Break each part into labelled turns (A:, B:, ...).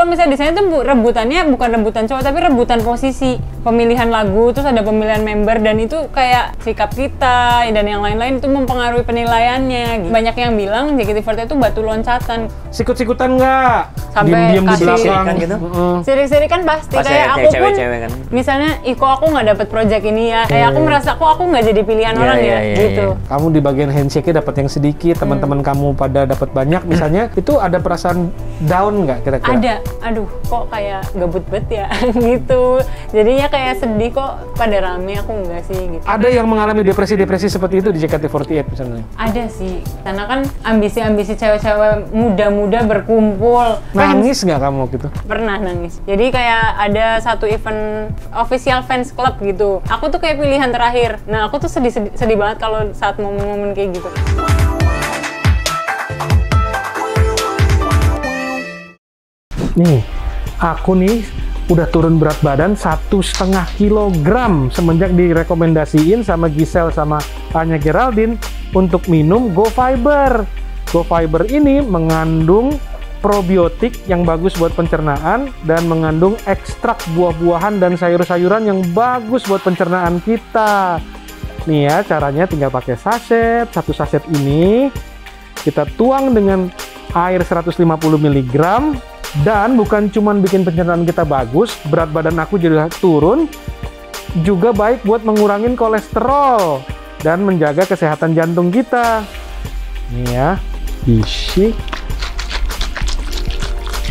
A: kalau misalnya di sana tuh rebutannya bukan rebutan cowok tapi rebutan posisi, pemilihan lagu, terus ada pemilihan member, dan itu kayak sikap kita dan yang lain-lain itu mempengaruhi penilaiannya. Banyak yang bilang JKT48 itu batu loncatan.
B: Sikut-sikutan nggak?
A: Sampai
B: Diem-diem di
A: kasih
B: belakang
C: kan gitu.
A: Sirik-sirikan pasti.
C: Pas
A: Kayak
C: ya,
A: aku pun
C: cewek-cewek kan.
A: misalnya kok aku nggak dapet project ini ya, kayak aku merasa kok aku nggak jadi pilihan
C: Iya,
A: orang
C: iya,
A: ya
C: iya,
A: gitu.
B: Kamu di bagian handshake-nya dapat yang sedikit, teman-teman kamu pada dapat banyak misalnya, itu ada perasaan down nggak kira-kira?
A: Ada, aduh kok kayak gabut bet ya gitu. Jadinya kayak sedih kok pada rame, aku enggak sih gitu.
B: Ada yang mengalami depresi-depresi seperti itu di JKT48 misalnya?
A: Ada sih, karena kan ambisi-ambisi cewek-cewek muda-muda berkumpul.
B: Nangis nggak kamu gitu?
A: Pernah nangis. Jadi kayak ada satu event official fans club gitu. Aku tuh kayak pilihan terakhir. Nah aku tuh sedih banget kalau saat momen-momen kayak gitu.
B: Nih, aku nih udah turun berat badan 1,5 kilogram semenjak direkomendasiin sama Giselle sama Anya Geraldine untuk minum Go Fiber. Go Fiber ini mengandung probiotik yang bagus buat pencernaan dan mengandung ekstrak buah-buahan dan sayur-sayuran yang bagus buat pencernaan kita. Nih ya, caranya tinggal pakai saset. Satu saset ini kita tuang dengan air 150 mg. Dan bukan cuman bikin pencernaan kita bagus, berat badan aku jadi turun, juga baik buat mengurangin kolesterol dan menjaga kesehatan jantung kita. Nih ya, isi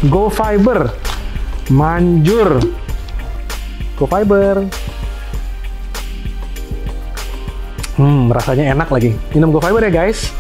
B: Go Fiber, manjur. Go Fiber. Rasanya enak lagi. Minum Go Fiber ya guys.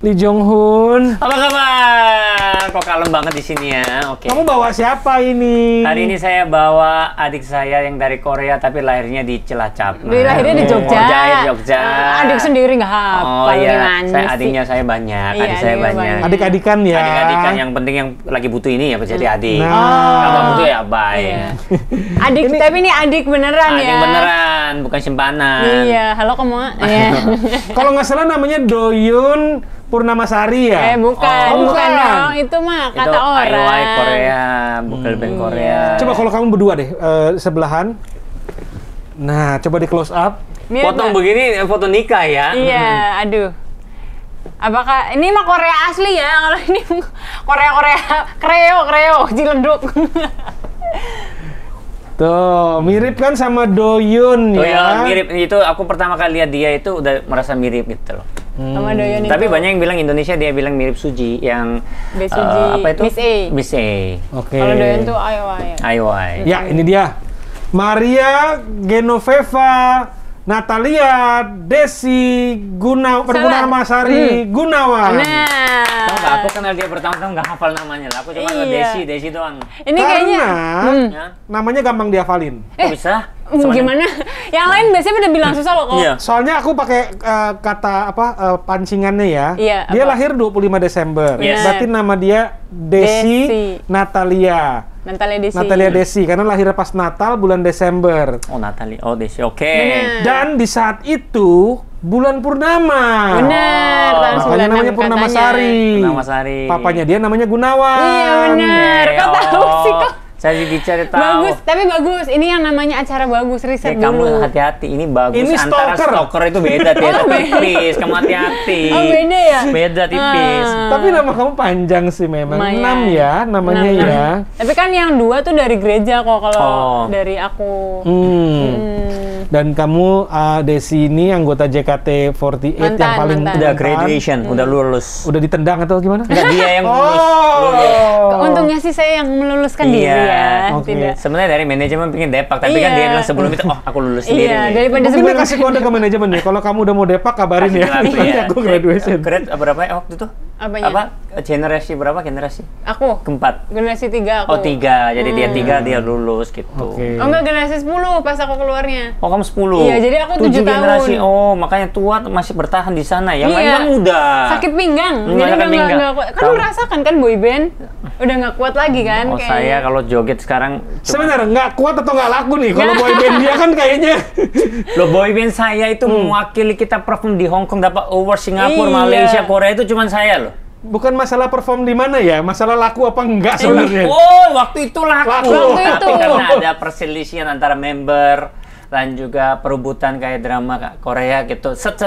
B: Lee Jong Hoon.
C: Apa kabar? Kok kalem banget di sini ya? Oke.
B: Kamu bawa siapa ini?
C: Hari ini saya bawa adik saya yang dari Korea tapi lahirnya di Cilacap.
A: Lahirnya di Jogja.
C: Jogja.
A: Adik sendiri nggak hafal.
C: Oh iya,
A: gimana
C: saya
A: sih?
C: adiknya saya banyak,
A: Iya,
C: adik saya
A: adiknya
C: banyak.
A: banyak.
B: Adik-adikan ya.
C: Adik-adikan yang penting yang lagi butuh ini ya jadi adik.
B: Nah.
C: Kalau nggak butuh ya bye.
A: Iya. Adik, tapi ini adik beneran
C: Adik
A: ya.
C: beneran, bukan simpanan.
A: Iya, halo kamu. Iya.
B: Kalau nggak salah namanya Doyun Purnamasari ya?
A: Bukan,
B: Oh,
A: bukan
B: bukan.
A: dong. Itu mah
C: Itu
A: kata orang.
C: IOI Korea, bukan band Korea.
B: Coba kalau kamu berdua deh, sebelahan. Nah, coba di close up.
A: Mirip
C: Potong
A: nggak?
C: begini foto nikah ya.
A: Iya, aduh. Apakah ini mah Korea asli ya? Kalau ini Kreo, Ciledug.
B: Tuh, mirip kan sama Doyun
C: Oh
B: ya?
C: ya, mirip itu. Aku pertama kali lihat dia itu udah merasa mirip gitu loh.
A: Sama Doyon itu.
C: Tapi banyak yang bilang Indonesia, dia bilang mirip Suji yang
A: Bae Suji,
C: apa itu?
A: Miss A.
C: Miss A.
B: Oke.
A: Kalau Doyon tuh Iowa ya.
C: IOI.
B: Ya, ini dia. Maria Genoveva Natalia Desi Purnamasari Gunawan.
A: Nah.
C: Tahu nggak? Aku kenal dia pertama-tama nggak hafal namanya lah. Aku cuma
A: Iya.
C: Desi doang.
A: Ini kayaknya
C: Ya.
B: namanya gampang dihafalin.
C: Kok bisa?
A: gimana? Yang lain biasanya pada bilang susah loh kok.
C: Iya.
B: Soalnya aku pakai kata pancingannya ya.
A: Iya,
B: Dia
A: apa?
B: lahir 25 Desember.
C: Yes.
B: Berarti nama dia Desi Natalia. Natalia Desi karena lahir pas Natal bulan Desember.
C: Oh Natali, oh Desi, oke.
A: Bener.
B: Dan di saat itu bulan purnama.
A: Bener, tahun
B: Makanya
A: 96
B: namanya Purnamasari.
C: Purnamasari.
B: Papanya dia namanya Gunawan.
A: Iya bener, kok tahu sih kok.
C: Saya jadi cari tahu.
A: Bagus, tapi bagus. Ini yang namanya acara bagus, riset
C: Kamu
A: dulu.
C: hati-hati, ini bagus.
B: Ini
C: Antara
B: stalker.
C: stalker itu beda, tipis. Kamu hati-hati.
A: Oh, beda ya?
C: Beda tipis.
B: Tapi nama kamu panjang sih memang.
A: Lumayan.
B: 6 ya namanya
A: 6.
B: ya.
A: Tapi kan yang 2 tuh dari gereja kok kalau
C: Oh.
A: dari aku.
B: Dan kamu Desi ini anggota JKT48 yang
A: Mantan,
B: paling
A: mantan.
C: Udah
B: mantan.
C: graduation, udah lulus.
B: Udah ditendang atau gimana?
C: Enggak, dia yang lulus.
B: Oh.
A: Untungnya sih saya yang meluluskan diri
C: Iya,
A: ya.
B: oke.
A: Tidak.
C: Sebenarnya dari manajemen pengen depak, tapi kan
A: Iya.
C: dia bilang sebelum itu, oh aku lulus sendiri.
A: Iya,
C: nih.
A: daripada
B: Mungkin dia
A: sebelum
B: kasih kode ke manajemen nih. Kalau kamu udah mau depak kabarin ya.
C: Kasih
B: Nanti
C: ya.
B: aku graduation.
C: Grade berapa ya waktu itu?
A: Apanya?
C: Apa? Generasi berapa generasi?
A: Aku.
C: Keempat.
A: Generasi 3 aku.
C: Oh 3, jadi dia 3 dia lulus gitu.
B: Oke.
A: Oh enggak, generasi 10 pas aku keluarnya.
C: Oh kamu 10?
A: Iya, jadi aku 7
C: generasi.
A: tahun.
C: Oh makanya tua masih bertahan di sana. Yang lain
A: Iya.
C: kan udah.
A: Sakit pinggang.
C: Nggak,
A: Jadi
C: sakit
A: udah
C: pinggang.
A: nggak kuat. Kan lu rasakan kan boyband? Udah nggak kuat lagi kan?
C: Oh saya kalau joget sekarang
B: Sebenarnya nggak kuat atau nggak laku nih? Kalau boyband dia kan kayaknya.
C: Loh boyband saya itu mewakili kita perform di Hong Kong, dapat award Singapura,
A: Iya.
C: Malaysia, Korea itu cuman saya loh.
B: Bukan masalah perform di mana ya, masalah laku apa enggak sebenarnya.
C: Oh, waktu itu laku.
B: Waktu
A: itu.
C: Tapi karena ada perselisihan antara member dan juga perebutan kayak drama Korea gitu. Set.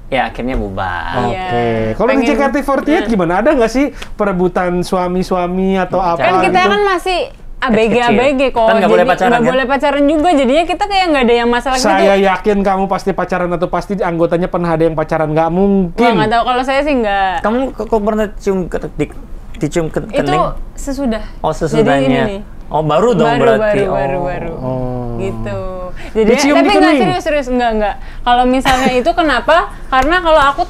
C: Ya akhirnya bubar.
B: Oke.
A: Iya.
B: Kalau di
A: Pengen-
B: JKT48 gimana? Ada nggak sih perebutan suami-suami atau apa
A: Kan kita
B: gitu?
A: kan masih
C: Kecil.
A: ABG kok.
C: Kan nggak boleh pacaran,
A: nggak
C: kan?
A: boleh pacaran juga. Jadinya kita kayak nggak ada yang masalah gitu.
B: Saya yakin kamu pasti pacaran atau pasti anggotanya pernah ada yang pacaran. Nggak
A: Gua
B: mungkin.
A: nggak tahu, kalau saya sih nggak.
C: Kamu kok pernah dicium ke
A: Itu
C: kening?
A: sesudah.
C: Oh
A: Jadi
C: sesudahnya.
A: ini nih.
C: Oh baru dong berarti.
A: Baru.
B: Oh.
A: Gitu. Jadi
B: Dicium
A: tapi
B: di
A: nggak
B: kening?
A: serius enggak. Kalau misalnya itu kenapa? Karena kalau aku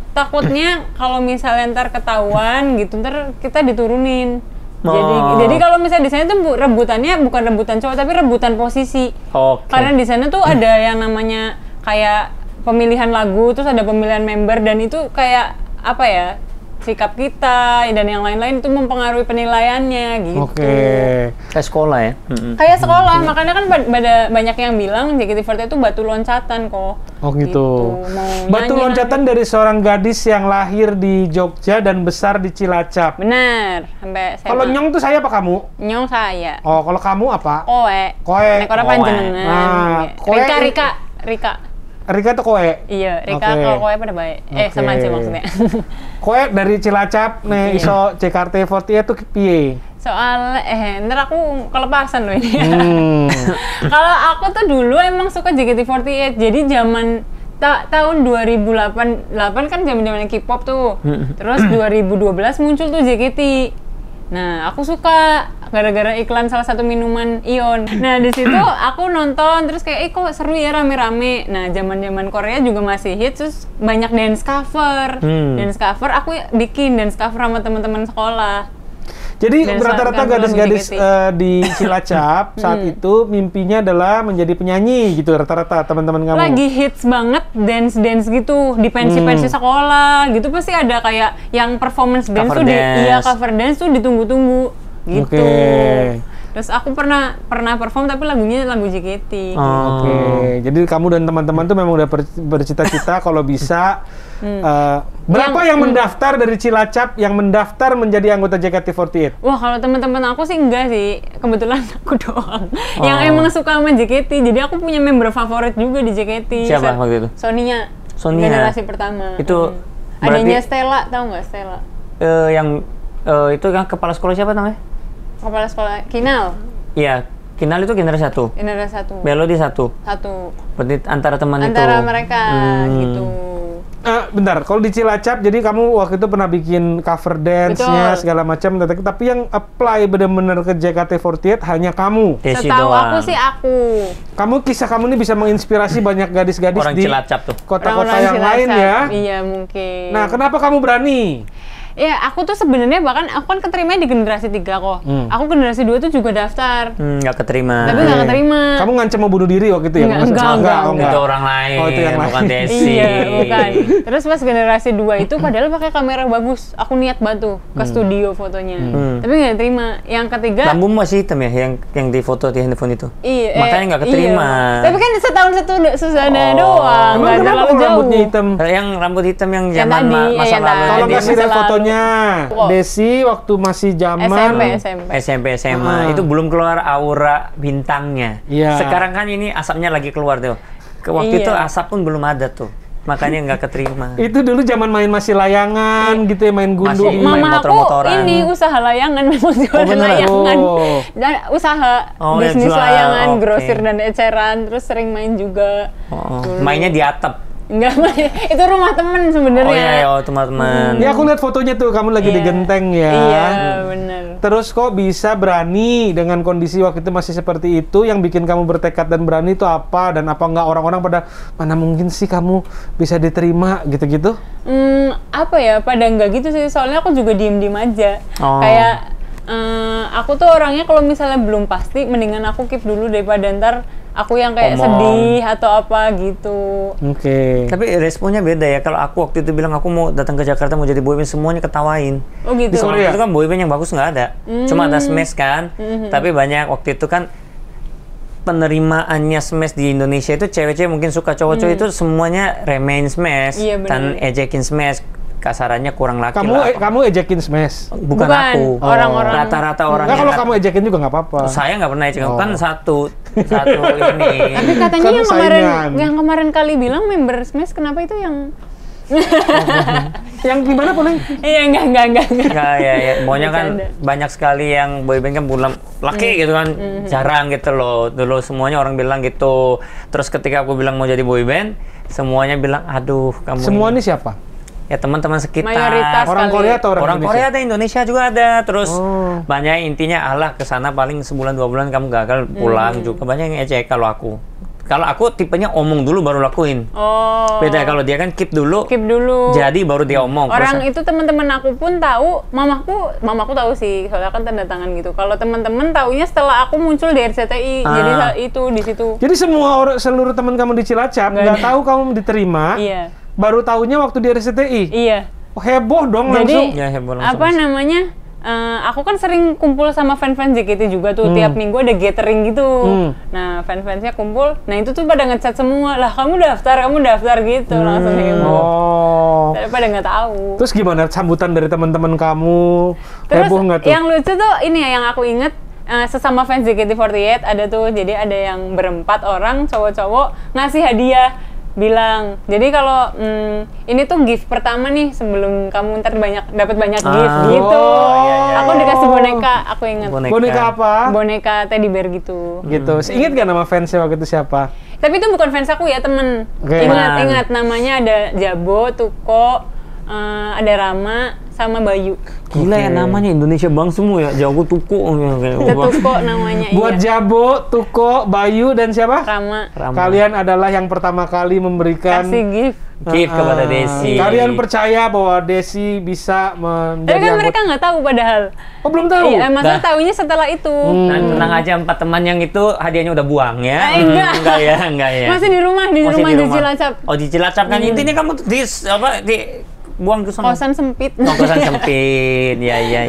A: takutnya kalau misalnya ntar ketahuan gitu, ntar kita diturunin. Jadi kalau misalnya di sana tuh rebutannya bukan rebutan cowok tapi rebutan posisi.
C: Oke.
A: Karena di sana tuh ada yang namanya kayak pemilihan lagu, terus ada pemilihan member, dan itu kayak apa ya, sikap kita dan yang lain-lain itu mempengaruhi penilaiannya gitu.
B: Oke.
C: Kayak sekolah ya.
A: Kayak sekolah, makanya kan banyak yang bilang JKT48 itu batu loncatan kok.
B: Oh gitu.
A: Mau
B: Batu
A: nyanyi
B: loncatan dari seorang gadis yang lahir di Jogja dan besar di Cilacap.
A: benar, sampai saya.
B: Kalau Nyong tuh saya apa kamu?
A: Nyong saya.
B: Oh, kalau kamu apa?
A: Koe.
B: Koe.
A: Nek ora
C: Koe.
A: panjenengan.
B: Nah, koe-
A: Rika.
B: Rika tuh koe.
A: Iya, Rika
B: Oke.
A: kalau koe pada baik. Sama
B: Oke.
A: aja maksudnya.
B: Koe dari Cilacap, nih
A: Iya.
B: iso JKT48 tuh piye?
A: Soal ntar aku kelepasan loh ini.
B: Hmm.
A: Kalau aku tuh dulu emang suka JKT48. Jadi zaman tahun 2008 kan zaman-zamannya K-pop tuh. Terus 2012 muncul tuh JKT. Nah, aku suka gara-gara iklan salah satu minuman Ion. Nah, di situ aku nonton terus kayak kok seru ya rame-rame. Nah, zaman-zaman Korea juga masih hits, terus banyak dance cover. Dance cover aku bikin dance cover sama teman-teman sekolah.
B: Jadi
A: Dan
B: rata-rata
A: saat
B: gadis-gadis
A: JKT.
B: di Cilacap saat itu mimpinya adalah menjadi penyanyi gitu rata-rata teman-teman kamu.
A: Lagi hits banget dance gitu di pensi-pensi sekolah gitu, pasti ada kayak yang performance dance
C: Cover
A: tuh
C: dance.
A: cover dance tuh ditunggu-tunggu gitu.
B: Oke.
A: Terus aku pernah perform tapi lagunya lagu JKT.
B: Oke, jadi kamu dan teman-teman tuh memang udah bercita-cita kalau bisa berapa yang mendaftar dari Cilacap yang mendaftar menjadi anggota JKT48?
A: Wah, kalau teman-teman aku sih enggak sih, kebetulan aku doang yang emang suka sama JKT. Jadi aku punya member favorit juga di JKT.
C: Siapa waktu itu?
A: Sonia.
C: Sonia.
A: Generasi pertama.
C: Itu
A: Adanya
C: berarti-
A: Stella, tahu nggak Stella?
C: Itu kan kepala sekolah siapa namanya?
A: Kepala sekolah Kinal.
C: Iya, Kinal itu generasi 1.
A: Generasi 1.
C: Melodi 1. Berarti antara teman itu.
A: Antara mereka gitu.
B: Bentar, kalau di Cilacap, jadi kamu waktu itu pernah bikin cover dance-nya
A: Betul.
B: segala macam, tapi yang apply benar-benar ke JKT48 hanya kamu.
C: Desi
A: Setahu
C: doang.
A: aku sih aku.
B: Kisah kamu ini bisa menginspirasi banyak gadis-gadis
C: Orang
B: di
C: Cilacap tuh.
B: kota-kota
A: Orang-orang
B: yang lain
A: Cilacap.
B: ya.
A: Iya, mungkin.
B: Nah, kenapa kamu berani?
A: Ya, aku tuh sebenarnya bahkan aku kan keterima di generasi 3 kok. Aku generasi 2 tuh juga daftar.
C: Nggak keterima.
A: Tapi nggak keterima.
B: Kamu ngancam mau bunuh diri waktu itu ya?
A: Enggak,
B: Maksudnya?
A: enggak.
B: Oh,
C: Itu orang lain,
B: Oh, itu yang
C: bukan
B: lain.
C: Desi.
A: Iya, bukan. Terus pas generasi 2 itu padahal pakai kamera bagus. Aku niat banget tuh ke studio fotonya. Tapi nggak terima. Yang ketiga,
C: Lampu masih hitam ya, yang di foto di handphone itu.
A: iya,
C: Makanya nggak keterima.
A: Iya. Tapi kan setahun susahnya
C: Oh.
A: doang.
B: Emang
A: Nggak
B: kenapa
A: terlalu
B: kalau
A: jauh.
B: rambutnya hitam?
C: Yang rambut hitam yang
A: Yang
C: zaman
A: tadi,
C: masa
A: yang
C: lalu.
A: tadi.
B: Tolong
A: di
B: kasih
A: masa
B: lihat
A: lalu.
B: fotonya.
A: Kok?
B: Desi waktu masih zaman
A: SMP.
C: SMP SMA itu belum keluar aura bintangnya.
B: Iya.
C: Sekarang kan ini asapnya lagi keluar tuh. Waktu
A: Iya.
C: itu asap pun belum ada tuh. Makanya nggak keterima.
B: itu dulu zaman main masih layangan gitu ya, main gundu.
C: Masih.
A: Mama
C: main
A: aku
C: motor-motoran.
A: ini usaha layangan, memang jualan
C: beneran?
A: layangan.
B: Oh.
A: Dan usaha
C: Oh,
A: bisnis
C: jual,
A: layangan,
C: oke.
A: grosir dan eceran, terus sering main juga.
C: Mainnya di atap.
A: Enggak, itu rumah temen sebenarnya.
C: Oh iya, oh teman-teman.
B: Ya aku lihat fotonya tuh kamu lagi di
A: Iya.
B: genteng ya.
A: Iya, benar.
B: Terus kok bisa berani dengan kondisi waktu itu masih seperti itu, yang bikin kamu bertekad dan berani itu apa? Dan apa nggak orang-orang pada, mana mungkin sih kamu bisa diterima gitu-gitu?
A: Apa ya, pada enggak gitu sih, soalnya aku juga diem-diem aja.
C: Oh.
A: Kayak aku tuh orangnya kalau misalnya belum pasti, mendingan aku keep dulu daripada ntar aku yang kayak
C: Omong.
A: sedih atau apa gitu.
B: Oke.
C: Tapi responnya beda ya. Kalau aku waktu itu bilang aku mau datang ke Jakarta mau jadi boyband, semuanya ketawain.
A: Oh gitu.
B: Di Korea?
C: Itu kan boyband yang bagus nggak ada. Cuma ada Smash kan. Tapi banyak waktu itu kan penerimaannya Smash di Indonesia itu cewek-cewek mungkin suka cowok-cowok itu semuanya remein Smash
A: Iya,
C: dan
A: bener.
C: ejekin Smash. Kasarannya kurang laki
B: Kamu
C: lah.
B: kamu ejekin Smash.
C: Bukan
A: Bukan,
C: aku.
A: orang-orang.
C: Rata-rata orang
B: Enggak, kalau
C: yang
B: kamu ejekin juga nggak apa-apa.
C: saya nggak pernah ejek.
B: Oh.
C: Kan satu ini.
A: Tapi katanya
B: Kan
A: yang
B: saingan.
A: kemarin kali bilang member Smash, kenapa itu yang
B: Yang gimana paling?
A: iya enggak.
C: Nggak, ya. Pokoknya kan
A: Bercanda.
C: banyak sekali yang boyband kan bulan laki gitu kan, jarang gitu loh. Dulu semuanya orang bilang gitu. Terus ketika aku bilang mau jadi boyband, semuanya bilang, aduh kamu
B: Semua
C: ini."
B: ini siapa?
C: Ya teman-teman sekitar.
A: Mayoritas
B: Orang
A: kali.
B: Korea atau orang
C: Orang
B: Indonesia?
C: Korea ada, Indonesia juga ada. Terus
B: Oh.
C: banyak intinya, alah kesana paling sebulan 2 bulan kamu gagal pulang juga. Banyak yang ejek kalau aku. Kalau aku tipenya omong dulu baru lakuin.
A: Oh.
C: Beda kalau dia kan keep dulu.
A: Keep dulu.
C: Jadi baru dia omong.
A: Orang
C: Terus-
A: itu teman-teman aku pun tahu, mamaku tahu sih, soalnya kan tanda tangan gitu. Kalau teman-teman taunya setelah aku muncul di RCTI, jadi itu di situ.
B: Jadi seluruh teman kamu di Cilacap
A: Nggak
B: nggak
A: ada.
B: tahu kamu diterima.
A: Iya,
B: Baru tahunya waktu di RCTI.
A: iya.
B: Oh, heboh dong
A: Jadi
B: langsung.
C: Ya, heboh langsung.
A: apa namanya? Aku kan sering kumpul sama fan-fans JKT juga tuh, tiap minggu ada gathering gitu. Nah, fan-fansnya kumpul, nah itu tuh pada ngechat semua, lah kamu daftar gitu, langsung heboh.
B: Oh.
A: Tapi pada nggak tahu.
B: Terus gimana sambutan dari teman-teman kamu?
A: Terus
B: Heboh nggak tuh?
A: yang lucu tuh ini ya, yang aku inget, sesama fans JKT48 ada tuh, jadi ada yang berempat orang cowok-cowok ngasih hadiah, bilang, jadi kalau ini tuh gift pertama nih sebelum kamu ntar dapat banyak gift gitu.
C: iya.
A: Aku dikasih boneka, aku inget.
B: Boneka apa?
A: Boneka teddy bear gitu.
B: Gitu. Ingat gak nama fansnya waktu itu siapa?
A: Tapi itu bukan fans aku ya, temen.
B: Oke.
A: Ingat namanya ada Jabo, Tuko, ada Rama, sama Bayu.
C: Gila ya, namanya Indonesia Bang semua ya. Jago Tuku.
A: Ada Tuko namanya,
B: Buat
A: iya.
B: Jabo, Tuko, Bayu, dan siapa?
A: Rama.
B: Kalian adalah yang pertama kali memberikan
A: Kasih gift.
C: Gift kepada Desi.
B: Kalian percaya bahwa Desi bisa menjadi
A: Tapi kan
B: anggota-
A: mereka nggak tahu padahal.
B: Oh, belum tahu?
A: Iya, maksudnya
C: Dah.
A: taunya setelah itu.
C: Dan tenang aja, 4 teman yang itu hadiahnya udah buang ya.
A: Enggak.
C: Enggak ya.
A: Masih di rumah, di
C: Masih
A: rumah di Cilacap.
C: Oh, di Cilacap kan. Intinya kamu tuh di buang ke sana.
A: Kosan sempit.
C: Oh, kosan sempit. Iya.
A: Iya.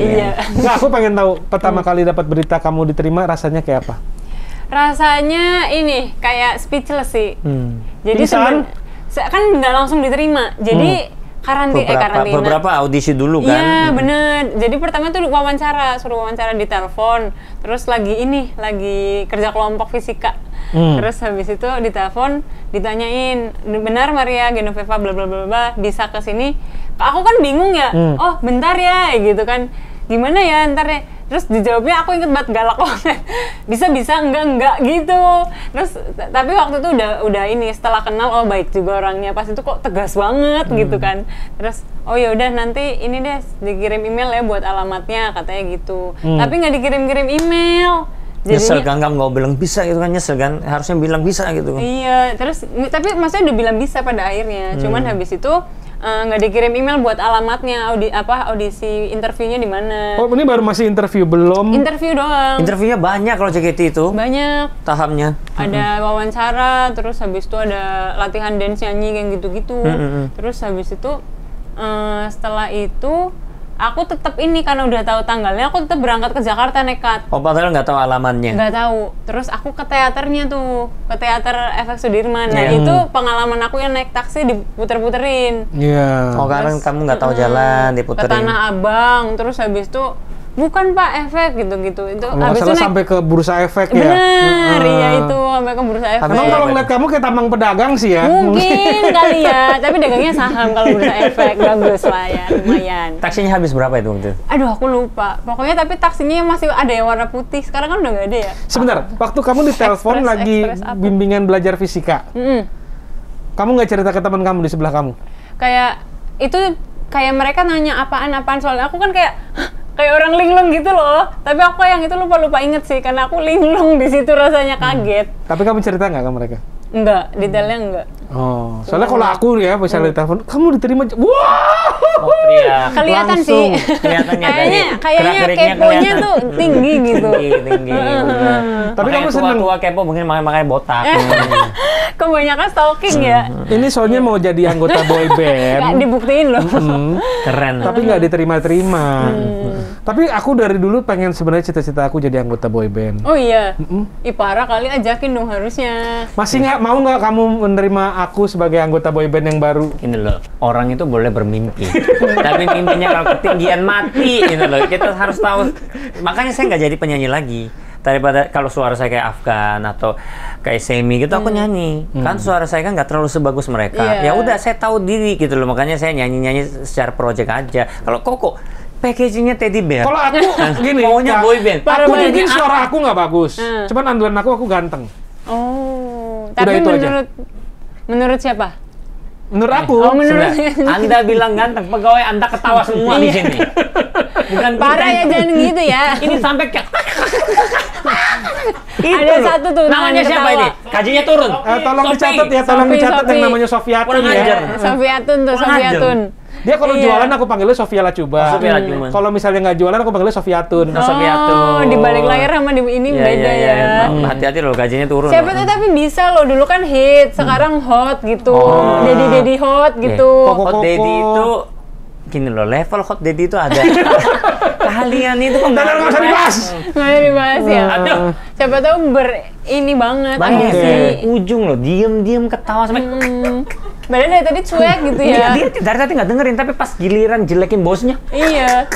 B: Nggak, aku pengen tahu pertama kali dapat berita kamu diterima rasanya kayak apa?
A: Rasanya ini kayak speechless sih. Jadi
B: Pingsan?
A: kan nggak langsung diterima. Jadi karantina.
C: Beberapa audisi dulu kan.
A: Iya bener. Jadi pertama tuh suruh wawancara di telepon. Terus lagi kerja kelompok fisika. Terus habis itu di telepon ditanyain, benar Maria Genoveva bla bla bla bla bisa ke sini. Aku kan bingung ya. Oh bentar ya gitu kan. Gimana ya ntar ya. Terus dijawabnya aku inget banget, galak banget. Bisa enggak gitu. Terus tapi waktu itu udah ini setelah kenal, oh baik juga orangnya, pas itu kok tegas banget gitu kan. Terus oh ya udah nanti ini deh dikirim email ya buat alamatnya katanya gitu. Tapi nggak dikirim email.
C: Nyesel kan kamu nggak bilang bisa gitu kan, nyesel kan, harusnya bilang bisa gitu.
A: Iya, terus tapi maksudnya udah bilang bisa pada akhirnya. Cuman habis itu nggak dikirim email buat alamatnya, audisi interviewnya di mana.
B: Oh, ini baru masih interview, belum?
A: Interview doang.
C: Interviewnya banyak kalau JKT itu
A: Banyak.
C: tahapnya.
A: Ada wawancara, terus habis itu ada latihan dance nyanyi kayak gitu-gitu. Terus habis itu setelah itu aku tetap ini karena udah tahu tanggalnya, aku tetap berangkat ke Jakarta nekat.
C: Oh, padahal nggak tahu alamannya.
A: Nggak tahu. Terus aku ke teaternya tuh, ke teater FX Sudirman. Nah itu pengalaman aku yang naik taksi diputer-puterin.
B: Iya.
C: Oh, karena kamu nggak tahu jalan,
A: Ke
C: diputerin.
A: Tanah Abang. Terus habis itu bukan Pak efek gitu-gitu. Itu
B: Kalau nggak
A: habis itu
B: salah
A: naik.
B: sampai ke bursa efek ya?
A: Bener, iya itu sampai ke bursa efek.
B: Emang kalau ngeliat kamu kayak tambang pedagang sih ya?
A: Mungkin kali ya, tapi dagangnya saham kalau bursa efek, bagus lah ya, lumayan.
C: Taksinya habis berapa itu waktu itu?
A: Aduh, aku lupa. Pokoknya tapi taksinya masih ada yang warna putih. Sekarang kan udah nggak ada ya.
B: Sebentar, waktu kamu ditelepon
A: Express
B: lagi
A: apa?
B: bimbingan belajar fisika, Kamu nggak cerita ke teman kamu di sebelah kamu?
A: Kayak itu kayak mereka nanya apaan soalnya aku kan kayak kayak orang linglung gitu loh. Tapi aku yang itu lupa inget sih karena aku linglung di situ rasanya kaget.
B: Tapi kamu cerita nggak ke mereka?
A: Enggak, detailnya enggak.
B: Oh, soalnya kalau aku ya misalnya telepon, kamu diterima, wah,
C: Oh, iya.
A: Kelihatan
B: langsung.
A: sih.
C: Kelihatannya
A: kayaknya
C: gerak-geriknya
A: keponya
C: kelihatan.
A: tuh tinggi gitu.
C: Tinggi.
B: Tapi kamu seneng?
C: tua kepo mungkin makanya botak.
A: Kebanyakan stalking ya.
B: Ini soalnya mau jadi anggota boy
A: Nggak
B: band,
A: dibuktiin loh.
C: Keren.
B: tapi nggak diterima-terima. Tapi aku dari dulu pengen sebenarnya cita-cita aku jadi anggota boy band.
A: Oh iya. Ih parah kali ajakin dong harusnya.
B: Masih nggak kamu menerima aku sebagai anggota boy band yang baru?
C: Ini loh, orang itu boleh bermimpi, tapi mimpinya kalau ketinggian mati, ini loh. Kita harus tahu. Makanya saya nggak jadi penyanyi lagi. Daripada kalau suara saya kayak Afgan atau kayak Semi gitu, aku nyanyi. Kan suara saya kan nggak terlalu sebagus mereka.
A: Iya.
C: Ya udah, saya tahu diri gitu loh. Makanya saya nyanyi secara project aja. Kalau Koko, packagingnya teddy bear.
B: Kalau aku gini,
C: maunya
B: ya,
C: boy band.
A: Parah
B: aku
A: banget.
B: mungkin suara aku nggak bagus, cuman anduan aku ganteng.
A: Oh. Tapi
B: itu aja.
A: menurut siapa?
B: Menurut aku,
A: Oh, menurut
C: Sudah. Anda bilang ganteng, pegawai Anda ketawa semua di sini. Bukan
A: parah ya,
C: kita.
A: jangan gitu ya.
C: Ini sampai kayak Itu
A: Ada
C: loh.
A: satu tuh
C: namanya
A: tangan
C: siapa
A: ketawa.
C: ini? Kajinya turun.
B: tolong
C: Sophie.
B: dicatat ya, tolong
A: Sophie,
B: dicatat yang
A: Sophie.
B: namanya Sofiatun
C: Kurang
B: ya.
C: ajar.
A: Sofiatun tuh,
C: Kurang
A: Sofiatun.
B: Dia kalau
A: Iya.
B: jualan aku panggilnya Sofia Lacuba.
C: Oh, Sofia Lacuba.
B: Kalau misalnya nggak jualan aku panggilnya Sofiatun.
C: Oh, Sofiatun.
A: Oh, di balik layar sama di ini
C: Iya,
A: beda
C: iya,
A: ya.
C: iya. Hati-hati loh, gajinya turun.
A: Siapa tuh tapi bisa loh, dulu kan hit, sekarang hot gitu.
C: Oh.
A: Daddy hot gitu.
B: Koko.
C: Hot Daddy itu gini loh, level Hot Daddy itu ada. Kalian itu kok
B: Nggak usah dibahas.
A: Nggak ada dibahas ya.
C: Aduh.
A: Siapa tahu ini banget
C: Banyak
A: ambisi.
C: sih. Ujung loh, diem ketawa sampai
A: Badan dari tadi cuek gitu
C: Iya,
A: ya.
C: dia dari tadi nggak dengerin, tapi pas giliran jelekin bosnya.
A: Iya.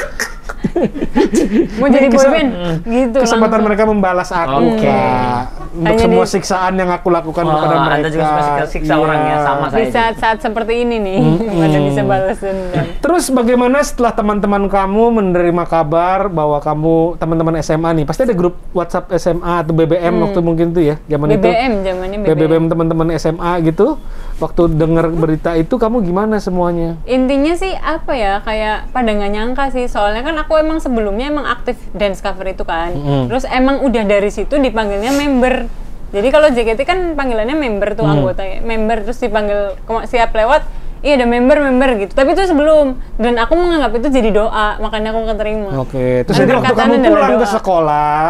A: Mau jadi boyband gitu.
B: Kesempatan
A: langsung.
B: mereka membalas aku,
C: Oke.
B: Kak. Untuk
A: Hanya
B: semua
A: di-
B: siksaan yang aku lakukan kepada mereka.
C: Anda juga suka siksa orang ya, sama
A: Di
C: saya.
A: saat-saat seperti ini nih, pada bisa balas dendam.
B: Terus bagaimana setelah teman-teman kamu menerima kabar bahwa kamu teman-teman SMA nih, pasti ada grup WhatsApp SMA atau BBM waktu mungkin tuh ya, zaman itu.
A: BBM zamannya BBM.
B: BBM teman-teman SMA gitu. Waktu dengar berita itu kamu gimana semuanya?
A: Intinya sih apa ya, kayak pada nggak nyangka sih, soalnya kan aku emang sebelumnya emang aktif dance cover itu kan, terus emang udah dari situ dipanggilnya member. Jadi kalau JKT kan panggilannya member tuh, anggota member, terus dipanggil siap lewat, iya ada member gitu. Tapi itu sebelum, dan aku menganggap itu jadi doa, makanya aku keterima.
B: Oke, terus
A: Dan
B: jadi waktu
A: perkataan
B: kamu
A: adalah
B: pulang ke
A: doa.
B: sekolah,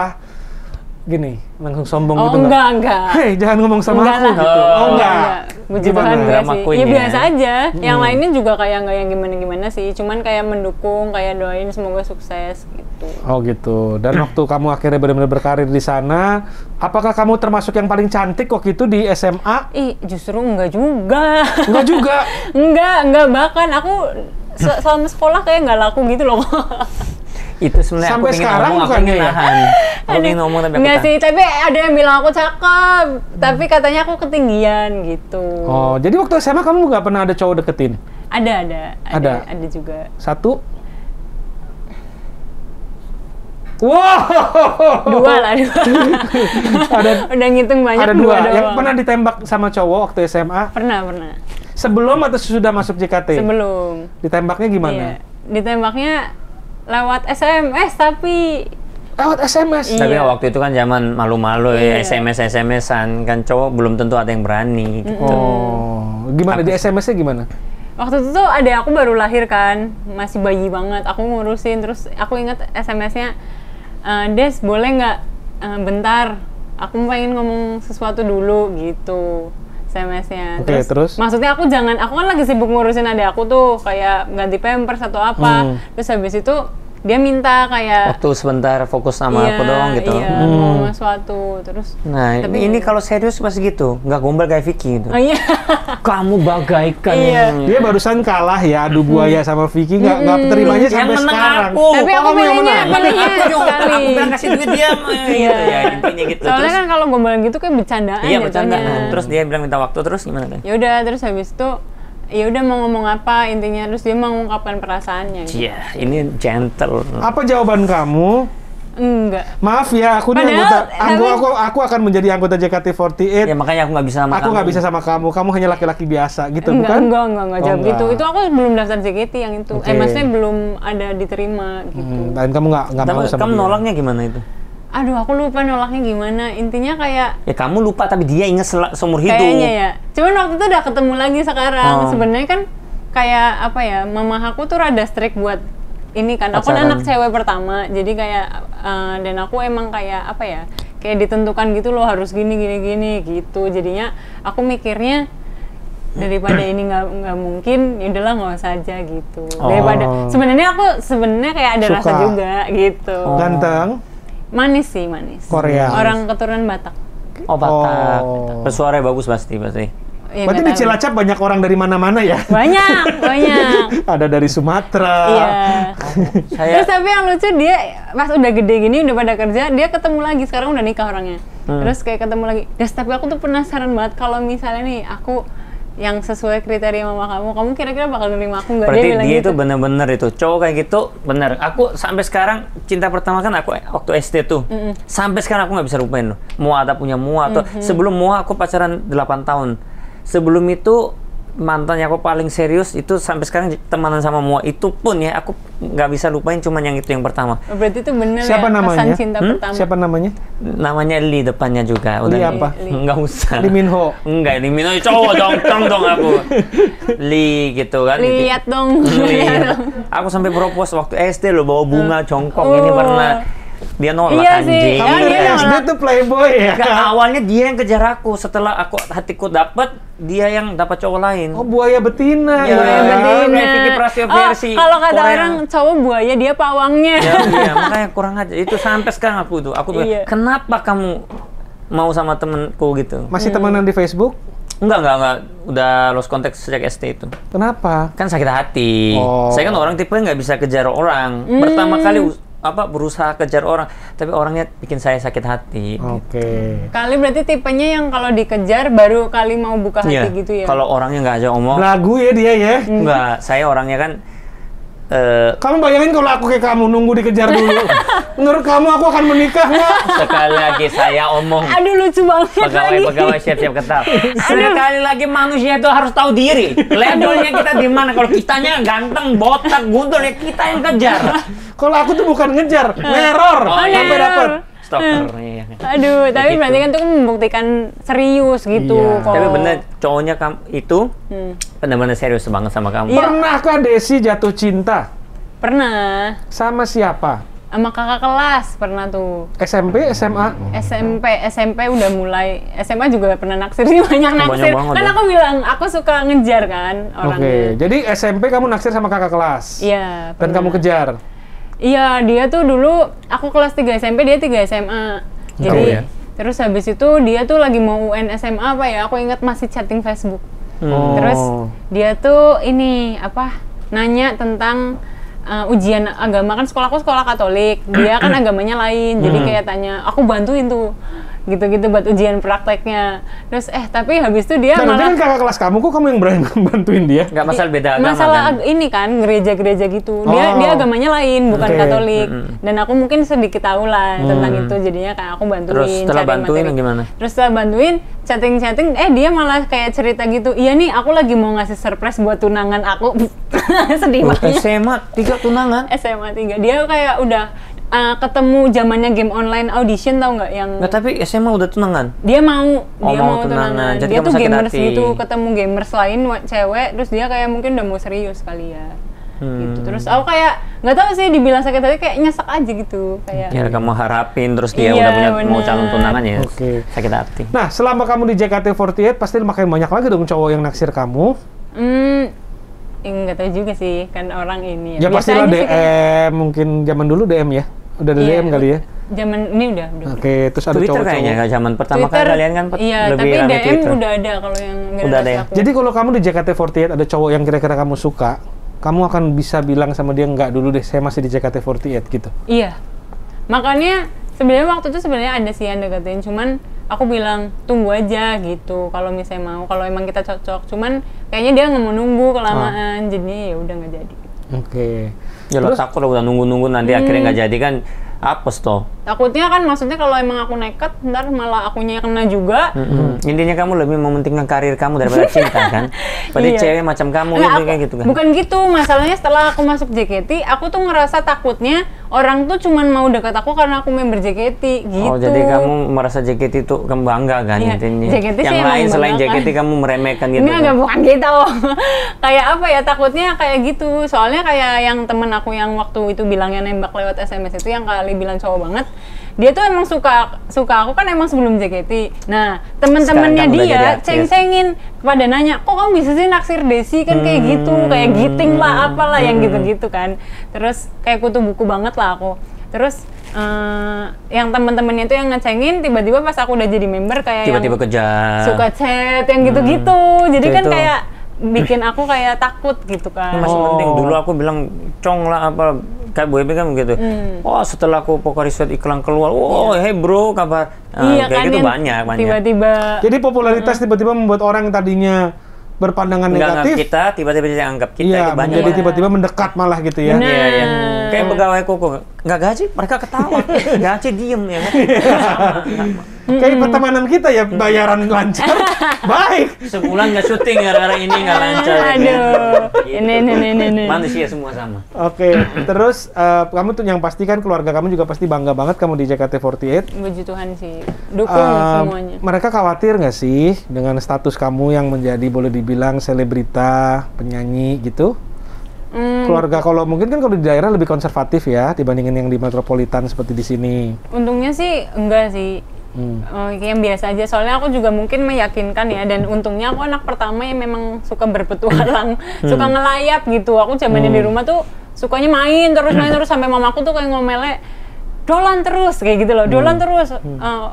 B: gini, langsung sombong
A: Oh
B: gitu
A: enggak.
B: Hei, jangan ngomong sama
A: Enggak
B: aku
A: lah.
B: gitu. Oh enggak.
A: Puji
B: Gimana?
A: Tuhan enggak
C: Drama
A: sih.
C: queen
A: Ya
C: ya.
A: biasa aja. Yang lainnya juga kayak nggak yang gimana-gimana sih. Cuman kayak mendukung, kayak doain semoga sukses gitu.
B: Oh gitu. Dan waktu kamu akhirnya benar-benar berkarir di sana, apakah kamu termasuk yang paling cantik waktu itu di SMA?
A: Ih, justru enggak juga.
B: Enggak juga.
A: enggak bahkan aku selama sekolah kayak nggak laku gitu loh.
C: Itu sebenarnya
B: Sampai
C: aku pengen
B: sekarang
C: ngomong, aku
B: bukannya
C: pengen
B: ya?
C: nahan. Aku pengen ngomong tapi aku
A: Enggak
C: tahan.
A: sih, tapi ada yang bilang aku cakep, tapi katanya aku ketinggian gitu.
B: Oh, jadi waktu SMA kamu nggak pernah ada cowok deketin?
A: Ada juga.
B: Satu? Wow.
A: Dua lah.
B: Ada
A: Udah ngitung banyak.
B: ada dua.
A: doang.
B: Yang pernah ditembak sama cowok waktu SMA?
A: Pernah.
B: Sebelum atau sesudah masuk JKT?
A: Sebelum.
B: Ditembaknya gimana?
A: Iya. Ditembaknya lewat SMS tapi
B: Lewat SMS.
C: Tapi
A: Iya.
C: waktu itu kan zaman malu-malu ya,
A: Iya.
C: SMS-an kan cowok belum tentu ada yang berani gitu.
B: Oh, gimana di SMS-nya gimana?
A: waktu itu tuh ada aku baru lahir kan, masih bayi banget. Aku ngurusin, terus aku ingat SMS-nya, Des boleh nggak bentar, aku pengen ngomong sesuatu dulu gitu. SMS-nya.
B: Oke, terus?
A: Maksudnya aku kan lagi sibuk ngurusin adik aku tuh, kayak ganti pampers atau apa. Terus habis itu dia minta kayak
C: Waktu sebentar fokus sama aku doang gitu.
A: Iya, ngomong sesuatu. Terus
C: Nah, ini kalau serius pas gitu, nggak gombal kayak Vicky gitu.
A: oh iya.
C: Kamu bagaikan
A: Iya.
B: Dia barusan kalah ya, adu buaya sama Vicky, nggak terimanya
C: yang
B: sampai
C: menang
B: sekarang.
C: aku.
A: Tapi aku
B: kamu yang
A: milihnya
B: menang.
A: sekali.
C: Aku bilang kasih duit dia, gitu ya intinya gitu.
A: Soalnya
C: Terus,
A: kan kalau gombalan gitu kayak bercandaan
C: iya
A: jatuhnya.
C: bercandaan. Terus dia bilang minta waktu, terus gimana kan?
A: Ya udah, terus habis itu ya udah mau ngomong apa intinya, terus dia mengungkapkan perasaannya gitu.
C: Iya, ini gentle.
B: Apa jawaban kamu
A: Enggak.
B: Maaf ya, aku nih
A: Padahal,
B: aku akan menjadi anggota JKT48.
C: Ya makanya aku nggak bisa sama
B: Aku
C: kamu.
B: nggak bisa sama kamu. Kamu hanya laki-laki biasa gitu, bukan?
A: Enggak
B: Oh,
A: jawab
B: enggak.
A: gitu. Itu aku belum daftar JKT yang itu.
B: Oke.
A: Maksudnya belum ada diterima gitu.
B: Dan kamu nggak
C: Tapi
B: mau sama
C: kamu
B: dia.
C: nolaknya gimana itu?
A: Aduh, aku lupa nolaknya gimana. Intinya kayak
C: Ya kamu lupa tapi dia ingat seumur hidup.
A: kayaknya ya. Cuman waktu itu udah ketemu lagi sekarang.
C: Oh.
A: Sebenarnya kan kayak apa ya? Mama aku tuh rada strict buat ini kan. Aku kan
B: Pacaran.
A: anak cewek pertama. Jadi kayak dan aku emang kayak apa ya? Kayak ditentukan gitu loh, harus gini gitu. Jadinya aku mikirnya daripada ini nggak mungkin, ya udahlah nggak usah aja gitu. Daripada sebenarnya aku kayak ada
B: Suka.
A: rasa juga gitu.
B: Ganteng,
A: Manis sih, manis.
B: Korea.
A: Orang keturunan Batak.
C: Oh, Batak.
B: Oh.
C: Bersuara bagus pasti.
A: Ya,
B: berarti
A: nggak
B: di
A: tahu.
B: Cilacap banyak orang dari mana-mana ya?
A: Banyak.
B: Ada dari Sumatera.
A: Iya.
C: Saya
A: Terus tapi yang lucu dia pas udah gede gini, udah pada kerja, dia ketemu lagi. Sekarang udah nikah orangnya. Terus kayak ketemu lagi. Tapi aku tuh penasaran banget kalau misalnya nih aku yang sesuai kriteria mama kamu kira-kira bakal nerima aku nggak?
C: berarti
A: bilang
C: dia
A: gitu.
C: itu bener-bener itu cowok kayak gitu bener. Aku sampai sekarang cinta pertama kan aku waktu SD tuh. Sampai sekarang aku nggak bisa lupain loh. Mua ada punya Mua atau sebelum Mua aku pacaran 8 tahun. Sebelum itu mantan yang aku paling serius itu sampai sekarang temanan sama Mua itu pun ya aku nggak bisa lupain, cuman yang itu yang pertama.
A: Berarti itu bener
B: Siapa
A: ya
B: namanya?
A: pesan cinta pertama.
B: Siapa namanya?
C: Namanya Lee depannya juga.
B: Lee
C: Udah
B: apa?
C: Nggak usah.
B: Lee Min Ho.
C: Enggak, Lee Min Ho cowok dong aku. Lee gitu kan.
A: Lihat dong.
C: Lihat. Aku sampai propose waktu SD loh, bawa bunga jongkok ini
A: Oh.
C: pernah. Dia nolak
A: Iya
C: anjing.
A: sih.
B: Kamu
A: Oh,
B: dari
A: dia
B: SD tuh playboy ya?
C: Nggak, awalnya dia yang kejar aku, setelah aku hatiku dapat, dia yang dapat cowok lain.
B: Oh, buaya betina.
C: Ya,
A: Buaya
C: betina.
A: betina.
C: Kayak Vicky Prasetyo
A: Oh,
C: versi
A: kalau kata
C: Korea.
A: orang cowok buaya, dia pawangnya.
C: Ya, iya, makanya kurang aja. Itu sampai sekarang aku bilang,
A: Iya.
C: kenapa kamu mau sama temenku gitu?
B: Masih temenan di Facebook?
C: Enggak. Udah lost contact sejak SD itu.
B: Kenapa?
C: Kan sakit hati.
B: Oh.
C: Saya kan orang tipe nggak bisa kejar orang. Pertama kali berusaha kejar orang, tapi orangnya bikin saya sakit hati.
B: Oke.
A: Kali berarti tipenya yang kalau dikejar baru kali mau buka hati
C: Iya.
A: gitu ya?
C: Kalau orangnya nggak aja omong,
B: Lagu ya dia ya?
C: enggak. Saya orangnya kan
B: Kamu bayangin kalau aku kayak kamu nunggu dikejar dulu. Menurut kamu aku akan menikah nggak?
C: sekali lagi saya omong.
A: Aduh lucu banget lagi.
C: Pegawai siap-siap ketawa. Sekali lagi manusia itu harus tahu diri. Levelnya kita di mana? Kalau kitanya ganteng, botak, gundul ya kita yang kejar.
B: Kalau aku tuh bukan ngejar, neror.
C: Oh, iya.
B: Sampai dapat.
C: Stalker. Iya.
A: Aduh, tapi
C: Begitu.
A: berarti kan itu kan membuktikan serius gitu.
B: Iya.
A: Kalau-
C: Tapi bener cowoknya kamu itu benar-benar serius banget sama kamu.
A: Iya.
B: Pernahkah Desi jatuh cinta?
A: Pernah.
B: Sama siapa?
A: Sama kakak kelas pernah tuh.
B: SMP, SMA?
A: SMP udah mulai. SMA juga pernah naksir sih, banyak naksir.
C: banget
A: Kan
C: ya.
A: aku bilang, aku suka ngejar kan
B: Oke,
A: orangnya.
B: jadi SMP kamu naksir sama kakak kelas?
A: Iya,
B: Dan
A: pernah.
B: kamu kejar?
A: Iya, dia tuh dulu aku kelas 3 SMP, dia 3 SMA. Jadi
C: Tahu ya.
A: terus habis itu dia tuh lagi mau UN SMA apa ya? Aku ingat masih chatting Facebook.
B: Oh.
A: Terus dia tuh ini apa? Nanya tentang ujian agama, kan sekolahku sekolah Katolik. Dia kan agamanya lain. Jadi kayak tanya, aku bantuin tuh gitu-gitu buat ujian prakteknya. Terus tapi habis itu dia
B: Nah, nanti
A: malah
B: kan kakak kelas kamu, kok kamu yang berani bantuin dia?
C: Nggak masalah beda agama
A: masalah
C: kan?
A: ini kan gereja-gereja gitu. Dia
B: Oh.
A: dia agamanya lain, bukan
B: Oke.
A: Katolik. Dan aku mungkin sedikit tahu lah tentang itu. Jadinya kayak aku bantuin.
C: Terus setelah
A: cari
C: bantuin
A: materi.
C: gimana?
A: Terus setelah bantuin chatting-chatting, dia malah kayak cerita gitu. Iya nih, aku lagi mau ngasih surprise buat tunangan aku. Sedih banget.
C: SMA 3 tunangan.
A: SMA 3. Dia kayak udah ketemu zamannya game online audition, tau nggak yang
C: Nggak, tapi SMA udah tunangan.
A: dia mau
C: mau tunangan. Jadi
A: dia
C: kamu
A: tuh
C: sakit
A: gamers
C: hati.
A: gitu, ketemu gamers lain cewek, terus dia kayak mungkin udah mau serius kali ya gitu. Terus aku kayak nggak tahu sih, dibilang sakit hati kayak nyesek aja gitu kayak
C: Ya kamu harapin terus dia
A: Iya,
C: udah punya mau
A: bener.
C: calon tunangan ya.
B: Oke.
C: Sakit hati.
B: Nah, selama kamu di JKT48 pasti makin banyak lagi dong cowok yang naksir kamu.
A: nggak tahu juga sih kan orang ini
B: Ya
A: Biasa
B: pastilah
A: aja sih kayak-
B: DM, mungkin zaman dulu DM ya. Udah ada
A: Iya,
B: DM kali ya.
A: zaman ini udah
B: Oke, terus ada
C: Twitter kayaknya
B: cowok-cowok.
C: nggak zaman pertama kali kalian kan
A: iya,
C: lebih
A: tapi
C: rame
A: DM
C: Twitter.
A: udah ada kalau yang
C: Udah ada ya?
A: aku.
B: Jadi kalau kamu di JKT48 ada cowok yang kira-kira kamu suka, kamu akan bisa bilang sama dia enggak dulu deh, saya masih di JKT48 gitu.
A: Iya. Makanya sebenarnya waktu itu sebenarnya ada sih yang deketin, cuman aku bilang tunggu aja gitu kalau misalnya mau, kalau emang kita cocok. Cuman kayaknya dia nggak mau nunggu kelamaan, jadinya ya udah nggak jadi.
B: Oke.
C: Ya lo
B: Terus-
C: takut lo udah nunggu-nunggu nanti akhirnya nggak jadi kan apes toh.
A: Takutnya kan maksudnya kalau emang aku nekat, ntar malah akunya yang kena juga.
C: Intinya kamu lebih mementingkan karir kamu daripada cinta kan? Pada
A: Iya.
C: cewek macam kamu
A: Enggak,
C: kayak gitu kan?
A: Bukan gitu, masalahnya setelah aku masuk JKT, aku tuh ngerasa takutnya orang tuh cuman mau dekat aku karena aku member JKT gitu.
C: Oh, jadi kamu merasa JKT itu kamu bangga kan
A: Iya,
C: intinya?
A: JKT sih
C: Yang
A: emang
C: lain selain
A: membanggakan.
C: JKT kamu meremehkan gitu
A: Enggak,
C: kan?
A: bukan gitu. Kayak apa ya, takutnya kayak gitu. Soalnya kayak yang temen aku yang waktu itu bilangnya nembak lewat SMS itu, yang kali bilang cowok banget. Dia tuh emang suka aku kan emang sebelum JKT. Nah, temen-temennya
C: Sekarang kamu udah
A: dia
C: jadi artis.
A: ceng-cengin pada nanya, kok kamu bisa sih naksir Desi kan kayak gitu, kayak giting lah apalah yang gitu-gitu kan. Terus kayak kutu buku banget lah aku. Terus yang temen-temennya itu yang ngecengin, tiba-tiba pas aku udah jadi member kayak
C: Tiba-tiba
A: yang
C: kejar.
A: suka chat yang gitu-gitu. Jadi kan
C: Itu.
A: kayak bikin aku kayak takut gitu kan.
C: Ini masih penting. Dulu aku bilang cong lah apa kayak Bu Ebe kan begitu. Oh, setelah aku Pocari Sweat iklan keluar, hey bro kabar.
A: Iya
C: Kayak
A: kan,
C: gitu
A: yang
C: banyak.
A: tiba-tiba
B: Jadi popularitas tiba-tiba membuat orang yang tadinya berpandangan
C: Nggak anggap
B: negatif,
C: kita, tiba-tiba jadi anggap kita
B: iya,
C: itu banyak.
B: menjadi
C: banget.
B: tiba-tiba mendekat malah gitu ya.
A: Benar.
C: Iya, iya. Kayak pegawai koko, nggak gaji, mereka ketawa. Gaji diem ya kan.
B: Kayak pertemanan kita ya, bayaran lancar, baik.
C: Sebulan nggak syuting gara-gara ini nggak lancar. ya kan?
A: aduh.
C: Gitu.
A: Ini.
C: Manusia semua sama.
B: Oke, terus kamu tuh yang pasti kan keluarga kamu juga pasti bangga banget kamu di JKT48.
A: Puji Tuhan sih. Dukung semuanya.
B: Mereka khawatir nggak sih dengan status kamu yang menjadi boleh dibilang selebrita, penyanyi gitu? Keluarga kalau mungkin kan kalau di daerah lebih konservatif ya dibandingin yang di metropolitan seperti di sini.
A: Untungnya sih enggak sih. Yang biasa aja, soalnya aku juga mungkin meyakinkan ya, dan untungnya aku anak pertama yang memang suka berpetualang, suka ngelayap gitu. Aku zamannya di rumah tuh sukanya main terus sampai mamaku tuh kayak ngomelnya dolan terus kayak gitu loh, dolan terus.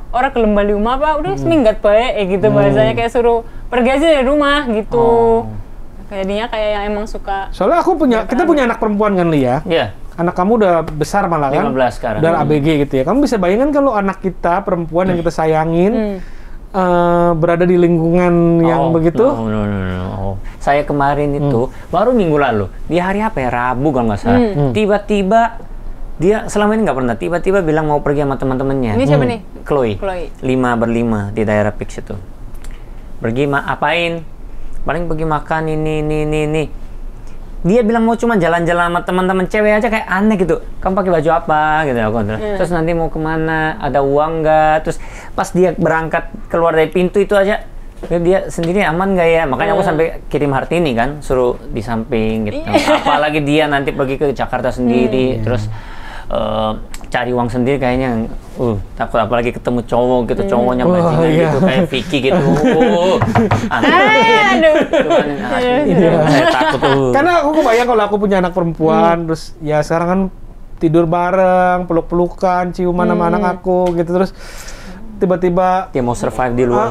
A: Orang gelem bali rumah apa udah seminggat baik gitu bahasanya, kayak suruh pergi aja dari rumah gitu. Jadinya kayak yang emang suka.
B: Soalnya kita punya anak perempuan kan Lia.
C: Iya.
B: Anak kamu udah besar malah kan?
C: 15 sekarang.
B: Dan ABG gitu ya. Kamu bisa bayangkan kalau anak kita perempuan yang kita sayangin berada di lingkungan yang begitu?
C: No. Saya kemarin itu baru minggu lalu di hari apa ya, Rabu kalau nggak salah. Tiba-tiba dia selama ini nggak pernah. Tiba-tiba bilang mau pergi sama teman-temannya.
A: Ini siapa nih?
C: Chloe.
A: 5
C: berlima di daerah Pix itu. Pergi apain? Paling pergi makan ini. Dia bilang mau cuma jalan-jalan sama teman-teman cewek aja, kayak aneh gitu. Kamu pakai baju apa gitu aku. Terus nanti mau kemana? Ada uang nggak? Terus pas dia berangkat keluar dari pintu itu aja, dia sendiri aman nggak ya? Makanya aku sampai kirim Hartini kan, suruh di samping gitu. Apalagi dia nanti pergi ke Jakarta sendiri, terus cari uang sendiri kayaknya takut, apalagi ketemu cowok gitu, cowoknya bajingan gitu kayak Vicky gitu.
A: Aduh.
C: Saya takut tuh.
B: Karena aku kebayang kalau aku punya anak perempuan, terus ya sekarang kan tidur bareng, peluk-pelukan, ciuman sama anak aku gitu, terus tiba-tiba
C: Dia mau survive di luar.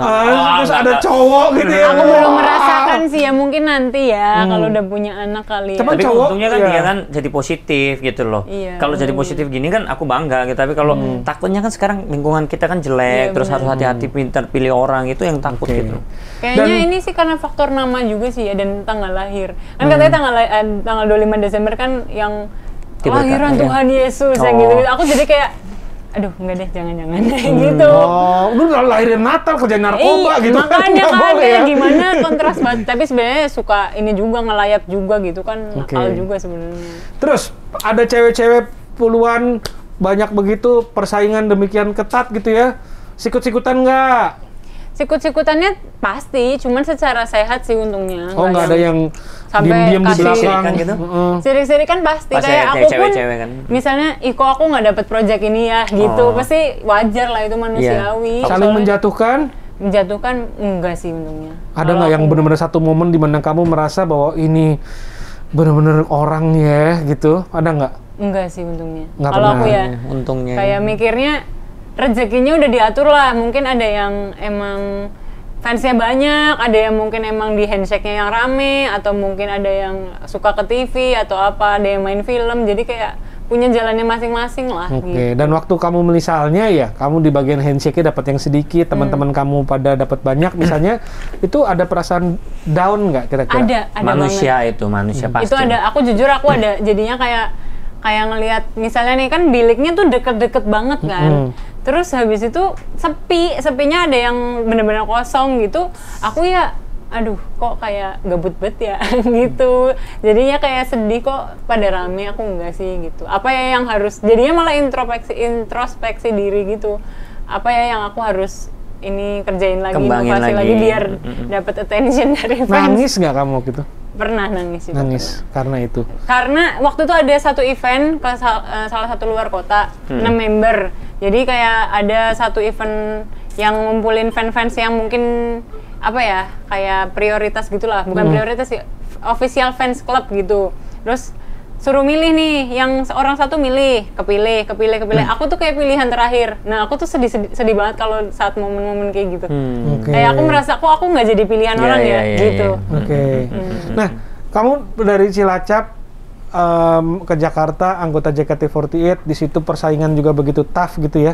B: terus ada cowok gitu ya.
A: Aku belum merasakan sih ya, mungkin nanti ya kalau udah punya anak kali ya.
B: Cuman
C: Tapi
B: cowok,
C: untungnya kan
B: iya.
C: dia kan jadi positif gitu loh.
A: Iya.
C: Kalau jadi positif gini kan aku bangga gitu. Tapi kalau takutnya kan sekarang lingkungan kita kan jelek,
A: Iya,
C: terus harus hati-hati pintar pilih orang, itu yang takut
B: Oke.
C: gitu.
A: Kayaknya ini sih karena faktor nama juga sih ya, dan tanggal lahir. Kan katanya tanggal 25 Desember kan yang lahiran
C: Iya.
A: Tuhan Yesus yang gitu. Aku jadi kayak aduh enggak deh, jangan-jangan gitu.
B: Oh, lu udah lahirin Natal kerja narkoba gitu
A: makanya
B: nggak
A: kan
B: boleh ya.
A: gimana kontras banget. Tapi sebenarnya suka ini juga ngelayap juga gitu kan, nakal juga sebenarnya.
B: Terus ada cewek-cewek puluhan banyak begitu, persaingan demikian ketat gitu ya. Sikut-sikutan nggak?
A: Sikut-sikutannya pasti, cuman secara sehat sih untungnya.
B: Oh, nggak ada yang
A: sampai
B: diem-diem di
A: kasih-
B: belakang
C: Sirikan gitu?
A: Sirik-sirik kan pasti,
C: Pas
A: kayak
C: ya,
A: aku pun
C: cewek-cewek kan.
A: misalnya, kok aku nggak dapet project ini ya gitu, pasti wajar lah, itu manusiawi.
B: Saling
A: Soalnya
B: menjatuhkan?
A: menjatuhkan enggak sih untungnya.
B: Ada nggak yang benar-benar satu momen di mana kamu merasa bahwa ini benar-benar orang ya gitu? Ada nggak?
A: Enggak sih untungnya.
B: Nggak
A: Kalau aku
B: pernah.
A: ya
C: Untungnya.
A: kayak mikirnya rezekinya udah diatur lah. Mungkin ada yang emang fansnya banyak, ada yang mungkin emang di handshake-nya yang rame, atau mungkin ada yang suka ke TV atau apa, ada yang main film, jadi kayak punya jalannya masing-masing lah.
B: Oke,
A: Gitu.
B: dan waktu kamu misalnya ya, kamu di bagian handshake-nya dapat yang sedikit, teman-teman kamu pada dapat banyak misalnya, itu ada perasaan down nggak kira-kira?
A: Ada
C: manusia
A: banget.
C: itu, manusia pasti.
A: Itu ada, aku jujur aku ada, jadinya kayak kayak ngelihat misalnya nih kan biliknya tuh deket-deket banget kan. Terus habis itu sepinya ada yang bener-bener kosong gitu. Aku ya, aduh kok kayak gabut bet ya gitu. Jadinya kayak sedih kok pada rame, aku enggak sih gitu. Apa ya yang harus, jadinya malah introspeksi diri gitu. Apa ya yang aku harus ini kerjain lagi,
C: Kembangin
A: inovasi lagi biar dapat attention dari fans.
B: Nangis nggak kamu waktu itu?
A: Pernah nangis juga.
B: Nangis karena itu.
A: Karena waktu itu ada satu event ke salah satu luar kota, 6 member. Jadi kayak ada satu event yang ngumpulin fans-fans yang mungkin apa ya, kayak prioritas gitulah, bukan prioritas sih, official fans club gitu. Terus suruh milih nih, yang orang satu milih, kepilih. Aku tuh kayak pilihan terakhir. Nah, aku tuh sedih banget kalau saat momen-momen kayak gitu. Kayak aku merasa kok aku nggak jadi pilihan orang ya, gitu.
B: Oke. Nah, kamu dari Cilacap ke Jakarta, anggota JKT48, di situ persaingan juga begitu tough gitu ya.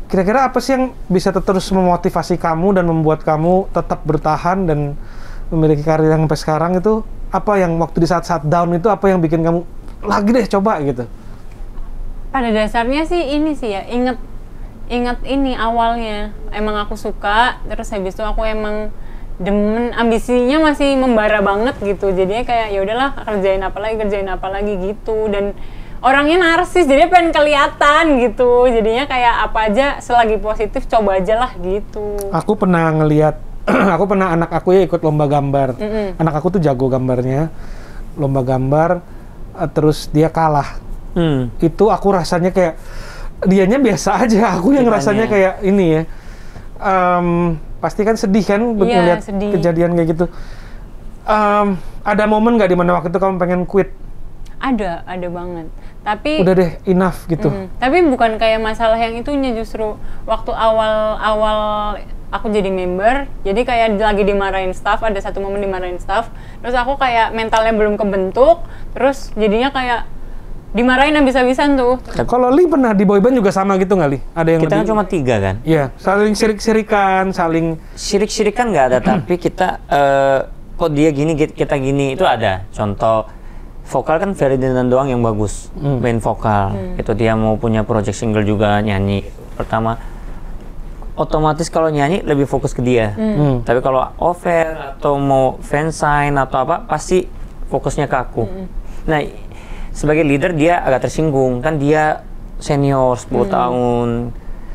B: Kira-kira apa sih yang bisa terus memotivasi kamu dan membuat kamu tetap bertahan dan memiliki karir yang sampai sekarang itu? Apa yang waktu di saat-saat down itu, apa yang bikin kamu lagi deh coba gitu?
A: Pada dasarnya sih ini sih ya, inget ini awalnya emang aku suka, terus habis itu aku emang demen, ambisinya masih membara banget gitu. Jadinya kayak ya udahlah kerjain apa lagi gitu. Dan orangnya narsis, jadi pengen kelihatan gitu. Jadinya kayak apa aja selagi positif coba aja lah gitu.
B: Aku pernah ngelihat anak aku ya ikut lomba gambar. Anak aku tuh jago gambarnya. Lomba gambar terus dia kalah. Itu aku rasanya kayak dianya biasa aja, aku yang rasanya kayak ini ya. Pasti kan sedih kan melihat kejadian kayak gitu. Ada momen nggak di mana waktu itu kamu pengen quit?
A: Ada banget. Tapi
B: udah deh, enough gitu.
A: Tapi bukan kayak masalah yang itunya, justru waktu awal aku jadi member, jadi kayak lagi dimarahin staff, ada satu momen dimarahin staff, terus aku kayak mentalnya belum kebentuk, terus jadinya kayak dimarahin habis-habisan tuh.
B: Kalau Li pernah di boyband juga sama gitu nggak Li? Ada yang
C: kita kan cuma 3 kan?
B: Iya, saling sirik-sirikan, saling...
C: Sirik-sirikan nggak ada, tapi kita, kok dia gini, kita gini, itu ada. Contoh, vokal kan Ferdinand doang yang bagus, main vokal. Itu dia mau punya project single juga, nyanyi. Pertama, otomatis kalau nyanyi lebih fokus ke dia. Tapi kalau over atau mau fansign atau apa, pasti fokusnya ke aku. Nah, sebagai leader dia agak tersinggung, kan dia senior 10 tahun,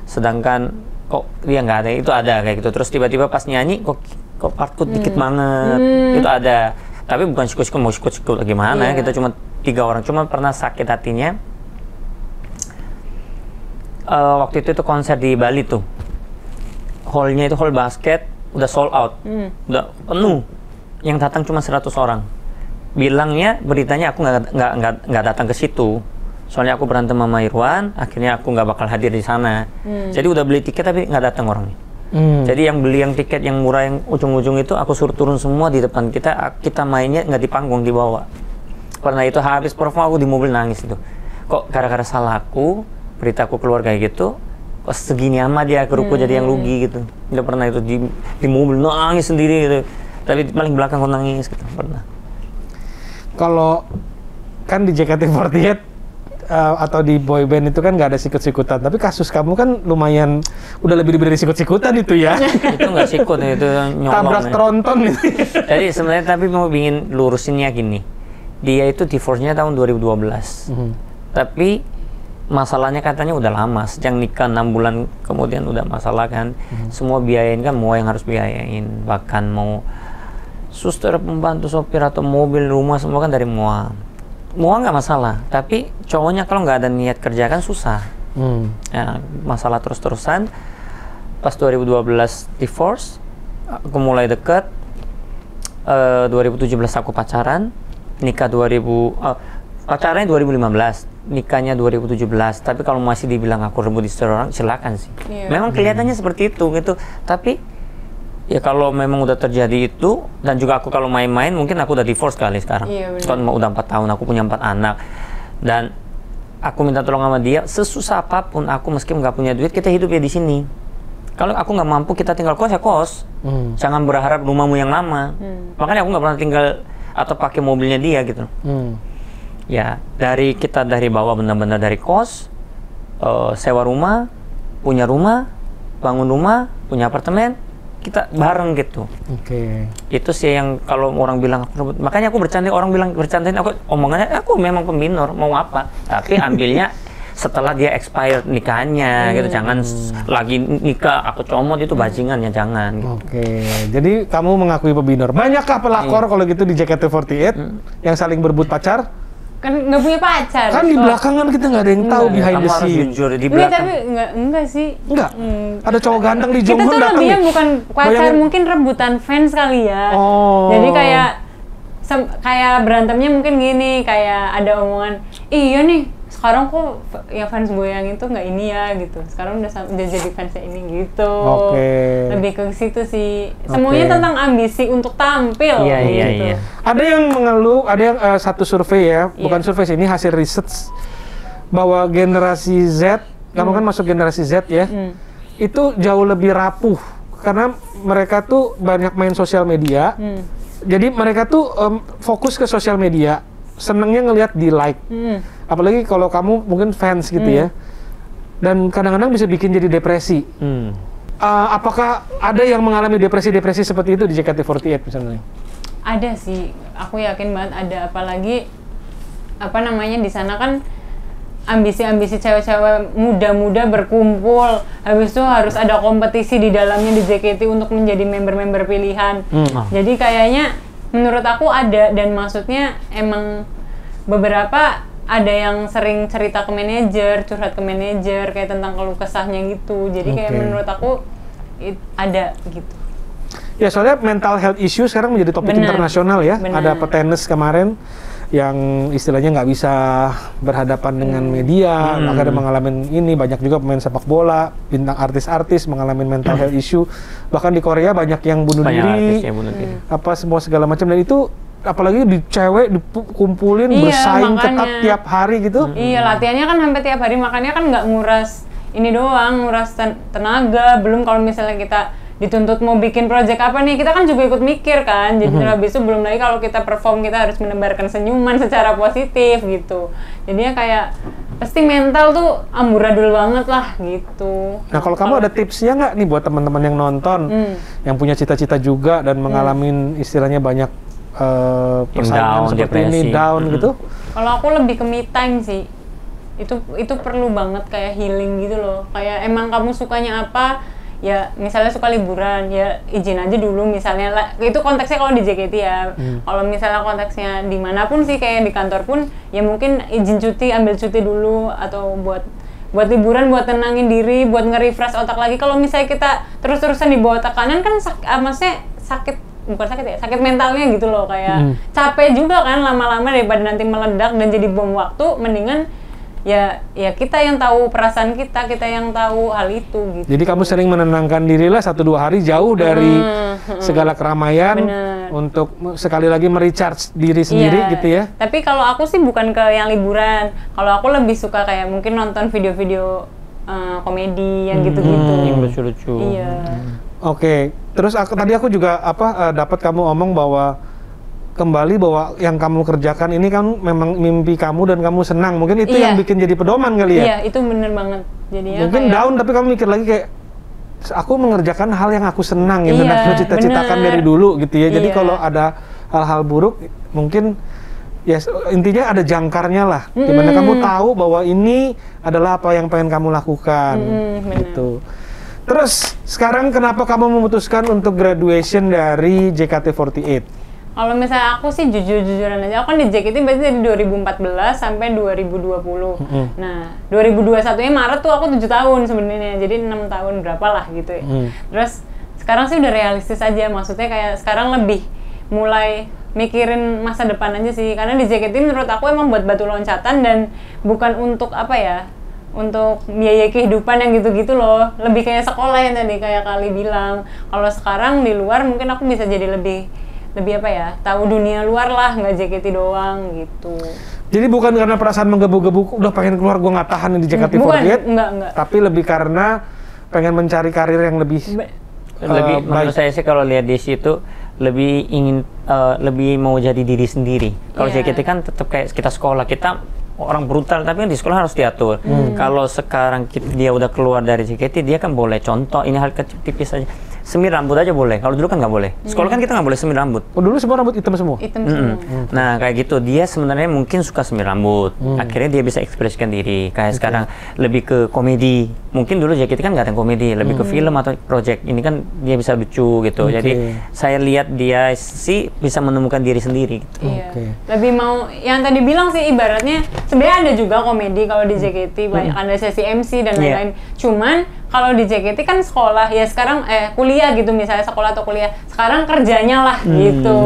C: sedangkan kok dia nggak ada, itu ada kayak gitu. Terus tiba-tiba pas nyanyi kok partku dikit banget, itu ada. Tapi bukan sikut-sikut, mau sikut-sikut gimana, kita cuma 3 orang. Cuma pernah sakit hatinya, waktu itu konser di Bali tuh. Hall-nya itu hall basket, udah sold out, udah penuh. Yang datang cuma 100 orang. Bilangnya, beritanya aku nggak datang ke situ. Soalnya aku berantem sama Irwan, akhirnya aku nggak bakal hadir di sana. Jadi udah beli tiket tapi nggak datang orangnya. Jadi yang beli yang tiket yang murah yang ujung-ujung itu aku suruh turun semua di depan kita mainnya nggak di panggung, di bawah. Karena itu habis perform aku di mobil nangis itu. Kok gara-gara salah aku, berita aku keluar kayak gitu. Pas segini amat dia keruku jadi yang rugi gitu. Udah pernah itu di mobil nangis sendiri gitu. Tapi paling belakang aku nangis gitu, pernah.
B: Kalau kan di JKT48 atau di boyband itu kan nggak ada sikut-sikutan. Tapi kasus kamu kan lumayan udah lebih dari sikut-sikutan itu ya.
C: Itu nggak sikut, itu nyolong.
B: Tabrak tronton itu.
C: Jadi sebenarnya tapi mau ingin lurusinnya gini. Dia itu divorce-nya tahun 2012. Tapi masalahnya katanya udah lama, sejak nikah 6 bulan kemudian udah masalah kan. Semua biayain kan, mau yang harus biayain, bahkan mau suster, pembantu, sopir atau mobil, rumah semua kan dari Moa nggak masalah, tapi cowoknya kalau nggak ada niat kerja kan susah. Ya, masalah terus-terusan. Pas 2012 divorce, aku mulai deket. 2017 aku pacaran, nikah pacarannya 2015, nikahnya 2017. Tapi kalau masih dibilang aku rebut istri orang, silakan sih. Memang kelihatannya seperti itu gitu. Tapi ya kalau memang udah terjadi itu, dan juga aku kalau main-main mungkin aku udah divorce kali sekarang. Kan udah 4 tahun, aku punya 4 anak. Dan aku minta tolong sama dia, sesusah apapun aku meski nggak punya duit, kita hidup ya di sini. Kalau aku nggak mampu, kita tinggal kos ya kos. Jangan berharap rumahmu yang lama. Makanya aku nggak pernah tinggal atau pakai mobilnya dia gitu. Ya, kita dari bawah benar-benar dari kos, sewa rumah, punya rumah, bangun rumah, punya apartemen, kita bareng gitu.
B: Oke.
C: Itu sih yang kalau orang bilang, makanya aku bercanda, orang bilang bercandain aku, omongannya aku memang peminor, mau apa? Tapi ambilnya setelah dia expired nikahnya gitu, jangan lagi nikah aku comot, itu bajingan ya, jangan gitu.
B: Oke, jadi kamu mengakui pebinor. Banyakkah pelakor kalau gitu di JKT48 yang saling berebut pacar?
A: Kan nggak punya pacar.
B: Kan di belakangan kita nggak ada yang tahu behind
C: Kamu
B: the
C: harus
B: scene.
C: jujur di
A: Enggak,
C: belakang.
A: tapi enggak sih.
B: Enggak. Ada cowok ganteng di
A: Kita
B: Jonghyun
A: tuh
B: datang.
A: lebihnya
B: nih.
A: bukan pacar,
B: Bayangin.
A: mungkin rebutan fans kali ya.
B: Oh.
A: Jadi kayak berantemnya mungkin gini, kayak ada omongan, iya nih sekarang kok yang fans gue yang itu nggak ini ya gitu. Sekarang udah jadi fansnya ini gitu.
B: Oke.
A: Lebih ke situ sih. Semuanya tentang ambisi untuk tampil.
C: Iya, iya,
A: gitu.
C: iya.
B: Ada yang mengeluh, ada yang satu survei ya, bukan survei sih, ini hasil research bahwa generasi Z, kamu kan masuk generasi Z ya, itu jauh lebih rapuh karena mereka tuh banyak main sosial media. Jadi mereka tuh fokus ke sosial media, senengnya ngelihat di like. Apalagi kalau kamu mungkin fans gitu ya. Dan kadang-kadang bisa bikin jadi depresi. Apakah ada yang mengalami depresi-depresi seperti itu di JKT48 misalnya?
A: Ada sih, aku yakin banget ada, apalagi di sana kan ambisi-ambisi cewek-cewek muda-muda berkumpul, habis itu harus ada kompetisi di dalamnya di JKT untuk menjadi member-member pilihan. Jadi kayaknya menurut aku ada, dan maksudnya emang beberapa ada yang sering cerita ke manajer, curhat ke manajer kayak tentang keluh kesahnya gitu. Jadi kayak menurut aku ada gitu.
B: Ya soalnya mental health issue sekarang menjadi topik internasional ya. Ada petenis kemarin yang istilahnya nggak bisa berhadapan dengan media, akhirnya mengalami ini. Banyak juga pemain sepak bola, bintang artis-artis mengalami mental health issue. Bahkan di Korea banyak yang bunuh diri, apa semua segala macam. Dan itu apalagi di cewek dikumpulin bersaing ketat tiap hari gitu.
A: Iya, latihannya kan sampai tiap hari, makanya kan nggak nguras ini doang, nguras tenaga. Belum kalau misalnya kita dituntut mau bikin project apa nih, kita kan juga ikut mikir kan. Jadi habis itu belum lagi kalau kita perform, kita harus menebarkan senyuman secara positif gitu. Jadinya kayak pasti mental tuh amburadul banget lah gitu.
B: Nah kalau kamu ada tipsnya nggak nih buat teman-teman yang nonton, yang punya cita-cita juga dan mengalami istilahnya banyak persaingan seperti ini, down gitu?
A: Kalau aku lebih ke me time sih. Itu perlu banget, kayak healing gitu loh. Kayak emang kamu sukanya apa, ya misalnya suka liburan, ya izin aja dulu misalnya. Itu konteksnya kalau di JKT ya. Kalau misalnya konteksnya dimanapun sih, kayak di kantor pun, ya mungkin izin cuti, ambil cuti dulu, atau buat liburan, buat tenangin diri, buat nge-refresh otak lagi. Kalau misalnya kita terus-terusan di bawah tekanan kan maksudnya sakit mentalnya gitu loh, kayak capek juga kan lama-lama, daripada nanti meledak dan jadi bom waktu. Mendingan ya kita yang tahu perasaan kita yang tahu hal itu gitu.
B: Jadi kamu sering menenangkan diri lah 1-2 hari jauh dari segala keramaian. Untuk sekali lagi merecharge diri sendiri gitu ya. Tapi
A: kalau aku sih bukan ke yang liburan. Kalau aku lebih suka kayak mungkin nonton video-video komedi yang gitu-gitu.
C: Yang lucu-lucu.
A: Iya.
B: Oke. Terus tadi aku juga dapat kamu omong bahwa kembali bahwa yang kamu kerjakan ini kan memang mimpi kamu dan kamu senang. Mungkin itu yang bikin jadi pedoman kali ya?
A: Iya, itu bener banget. Jadinya
B: mungkin kayak down, tapi kamu mikir lagi kayak, aku mengerjakan hal yang aku senang, yang aku cita-citakan dari dulu gitu ya. Jadi kalau ada hal-hal buruk, mungkin ya intinya ada jangkarnya lah. Dimana kamu tahu bahwa ini adalah apa yang pengen kamu lakukan. Gitu. Terus, sekarang kenapa kamu memutuskan untuk graduation dari JKT48?
A: Kalau misalnya aku sih jujur-jujuran aja, aku kan di JKT berarti dari 2014 sampai 2020. Nah, 2021-nya Maret tuh aku 7 tahun sebenarnya, jadi 6 tahun berapa lah gitu ya. Terus sekarang sih udah realistis aja, maksudnya kayak sekarang lebih mulai mikirin masa depan aja sih. Karena di JKT menurut aku emang buat batu loncatan dan bukan untuk untuk biaya kehidupan yang gitu-gitu loh. Lebih kayak sekolah yang tadi kayak Kali bilang. Kalau sekarang di luar mungkin aku bisa jadi lebih tahu dunia luar lah, nggak JKT doang gitu.
B: Jadi bukan karena perasaan menggebu-gebu, udah pengen keluar, gue nggak tahan di JKT48.
A: Enggak.
B: Tapi lebih karena pengen mencari karir yang lebih
C: menurut saya sih kalau lihat di situ lebih ingin lebih mau jadi diri sendiri. Kalau
A: Iya.
C: JKT kan tetap kayak kita sekolah, kita orang brutal tapi kan di sekolah harus diatur. Kalau sekarang dia udah keluar dari JKT, dia kan boleh contoh ini hal kecil tipis aja. Semir rambut aja boleh. Kalau dulu kan nggak boleh. Sekolah kan kita nggak boleh semir rambut.
B: Oh, dulu semua rambut hitam semua?
A: Hitam semua.
C: Nah kayak gitu dia sebenarnya mungkin suka semir rambut. Akhirnya dia bisa ekspresikan diri. Kayak sekarang lebih ke komedi. Mungkin dulu JKT kan nggak ada yang komedi, lebih ke film atau project. Ini kan dia bisa lucu gitu. Jadi saya lihat dia sih bisa menemukan diri sendiri. Gitu.
A: Iya. Lebih mau yang tadi bilang sih ibaratnya sebenarnya ada juga komedi kalau di JKT banyak ada sesi MC dan lain-lain. Cuman kalau di JKT kan sekolah ya sekarang kuliah gitu misalnya sekolah atau kuliah. Sekarang kerjanya lah gitu.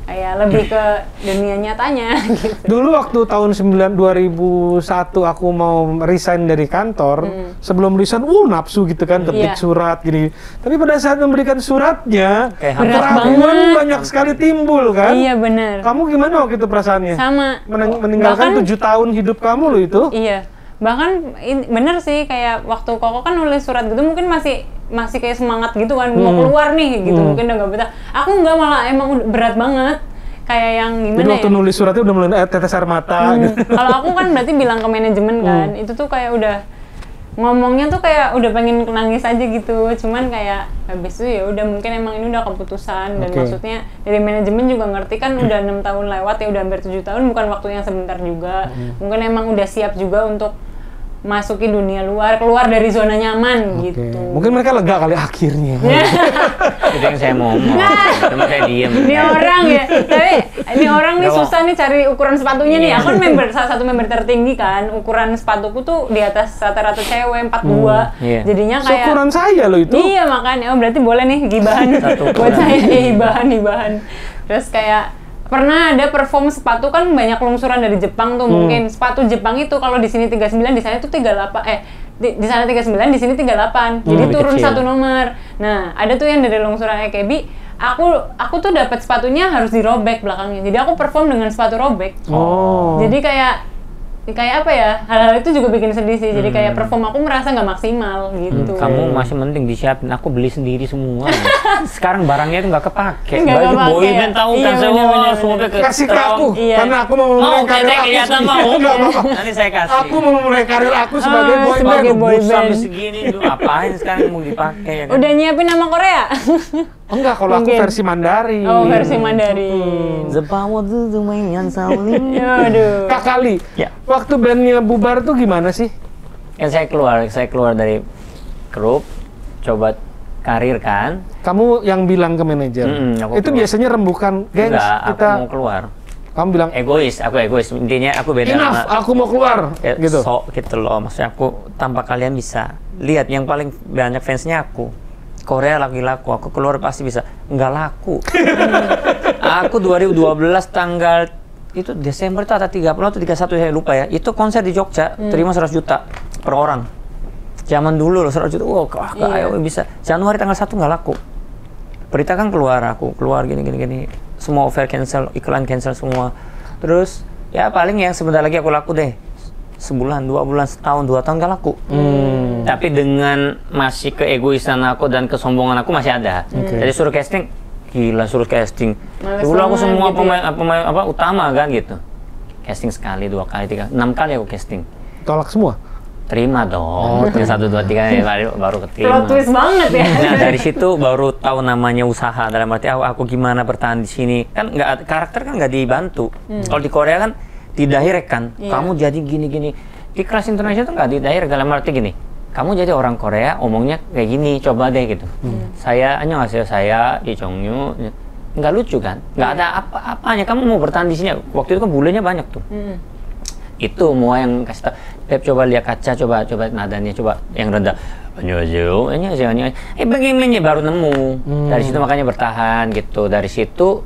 A: Kayak lebih ke dunia nyatanya gitu.
B: Dulu waktu tahun 2001 aku mau resign dari kantor, sebelum resign, nafsu gitu kan, ketik
A: Iya.
B: surat gini. Tapi pada saat memberikan suratnya,
C: Kayak
A: Berat
B: keraguan
A: banget.
B: banyak sekali timbul kan.
A: Iya benar.
B: Kamu gimana waktu itu perasaannya?
A: Sama.
B: Meninggalkan
A: Bahkan-
B: 7 tahun hidup kamu loh itu.
A: Iya, bahkan bener sih kayak waktu Koko kan nulis surat gitu mungkin masih kayak semangat gitu kan mau keluar nih gitu mungkin udah nggak betah. Aku nggak, malah emang udah berat banget kayak yang
B: Jadi
A: gimana
B: waktu
A: ya?
B: nulis suratnya udah mulai tetes air mata gitu.
A: Kalau aku kan berarti bilang ke manajemen kan itu tuh kayak udah ngomongnya tuh kayak udah pengen nangis aja gitu, cuman kayak habis itu ya udah mungkin emang ini udah keputusan dan
B: Oke.
A: maksudnya dari manajemen juga ngerti kan udah 6 tahun lewat ya udah hampir 7 tahun bukan waktu yang sebentar juga, mungkin emang udah siap juga untuk masuki dunia luar, keluar dari zona nyaman
B: Oke.
A: gitu.
B: Mungkin mereka lega kali akhirnya.
C: Itu yang saya mau ngomong. Cuma saya diem.
A: Ini orang ya, tapi ini orang nih
C: Nggak,
A: susah nih cari ukuran sepatunya nih. Aku kan salah satu member tertinggi kan, ukuran sepatuku tuh di atas rata-rata cewek 42.
C: Iya.
A: Jadinya kayak
B: Seukuran saya loh itu.
A: Iya makanya, oh berarti boleh nih gibahan
C: Satu
A: buat
C: ukuran.
A: saya, hibahan. Terus kayak pernah ada perform sepatu kan banyak lungsuran dari Jepang tuh mungkin sepatu Jepang itu kalau di sini 39 di sana tuh 38 di sana 39 di sini 38 jadi
C: lebih
A: turun
C: kecil.
A: 1 nomor. Nah ada tuh yang dari lungsuran AKB aku tuh dapat sepatunya harus dirobek belakangnya jadi aku perform dengan sepatu robek.
B: Oh.
A: Jadi kayak apa ya, hal-hal itu juga bikin sedih sih. Jadi kayak perform aku merasa nggak maksimal gitu.
C: Kamu masih mending disiapin, aku beli sendiri semua. Sekarang barangnya itu nggak kepake.
A: Nggak
C: Baju
A: kepake,
C: boyband
A: ya.
C: tahu
A: Iya,
C: kan semua,
A: bener-bener.
C: semua ke
B: Kasih ke aku,
A: Iya.
B: karena aku mau memulai
C: Mau
B: karir
C: saya
B: aku
C: kelihatan
B: sendiri.
C: mau.
B: Nggak apa-apa.
C: Nanti saya kasih.
B: Aku mau memulai karir aku sebagai
A: Ah,
B: boy
A: sebagai
B: band.
A: boy
C: Bus
A: band.
C: sampai segini, lu apain sekarang mau dipakai ya kan?
A: Udah nyiapin nama Korea?
B: Enggak, kalau aku
A: Mungkin.
B: versi Mandarin.
A: Oh versi Mandarin.
C: Zebawa tuh mainan saulin.
A: Aduh.
B: Kak Kali,
C: Ya.
B: waktu bandnya bubar tuh gimana sih?
C: Kan saya keluar dari grup, coba karir kan.
B: Kamu yang bilang ke manajer.
C: Aku
B: Itu
C: keluar.
B: biasanya rembukan, gengs,
C: Enggak, aku
B: kita.
C: mau keluar.
B: Kamu bilang,
C: Aku egois. Intinya aku beda
B: enough,
C: sama
B: aku mau keluar.
C: ya,
B: Gitu.
C: sok gitu loh. Maksudnya aku tanpa kalian bisa lihat yang paling banyak fansnya aku. Korea lagi laku, aku keluar pasti bisa. Nggak laku. Aku 2012 tanggal itu Desember itu ada 30 atau 31 saya lupa ya. Itu konser di Jogja, terima 100 juta per orang. Zaman dulu loh 100 juta, ayo bisa. Januari tanggal 1 nggak laku. Berita kan keluar, aku keluar gini. Semua offer cancel, iklan cancel semua. Terus ya paling yang sebentar lagi aku laku deh. Sebulan, 2 bulan, setahun, 2 tahun nggak laku. Tapi dengan masih keegoisan aku dan kesombongan aku masih ada. Jadi suruh casting, gila suruh casting.
A: Males
C: Dulu aku
A: banget
C: semua
A: gitu
C: pemain apa utama kan gitu. Casting sekali, 2 kali, 3, 6 kali aku casting.
B: Tolak semua.
C: Terima dong. 1, 2, 3 baru keterima.
A: Plot twist banget ya.
C: Nah dari situ baru tahu namanya usaha, dalam arti aku gimana bertahan di sini kan nggak karakter kan nggak dibantu. Kalau di Korea kan didirect kan,
A: Iya.
C: kamu jadi gini di kelas internasional tuh nggak didirect, dalam arti gini, kamu jadi orang Korea omongnya kayak gini, coba deh gitu. Saya 안녕하세요, saya Lee Jong-yu, nggak lucu kan, nggak ada apa-apanya. Kamu mau bertahan di sini, waktu itu kan bulenya banyak tuh. Itu mau yang kasih tau, Pep coba lihat kaca, coba nadanya, coba yang rendah. Annyeonghaseyo, bagaimana baru nemu. Dari situ makanya bertahan gitu. Dari situ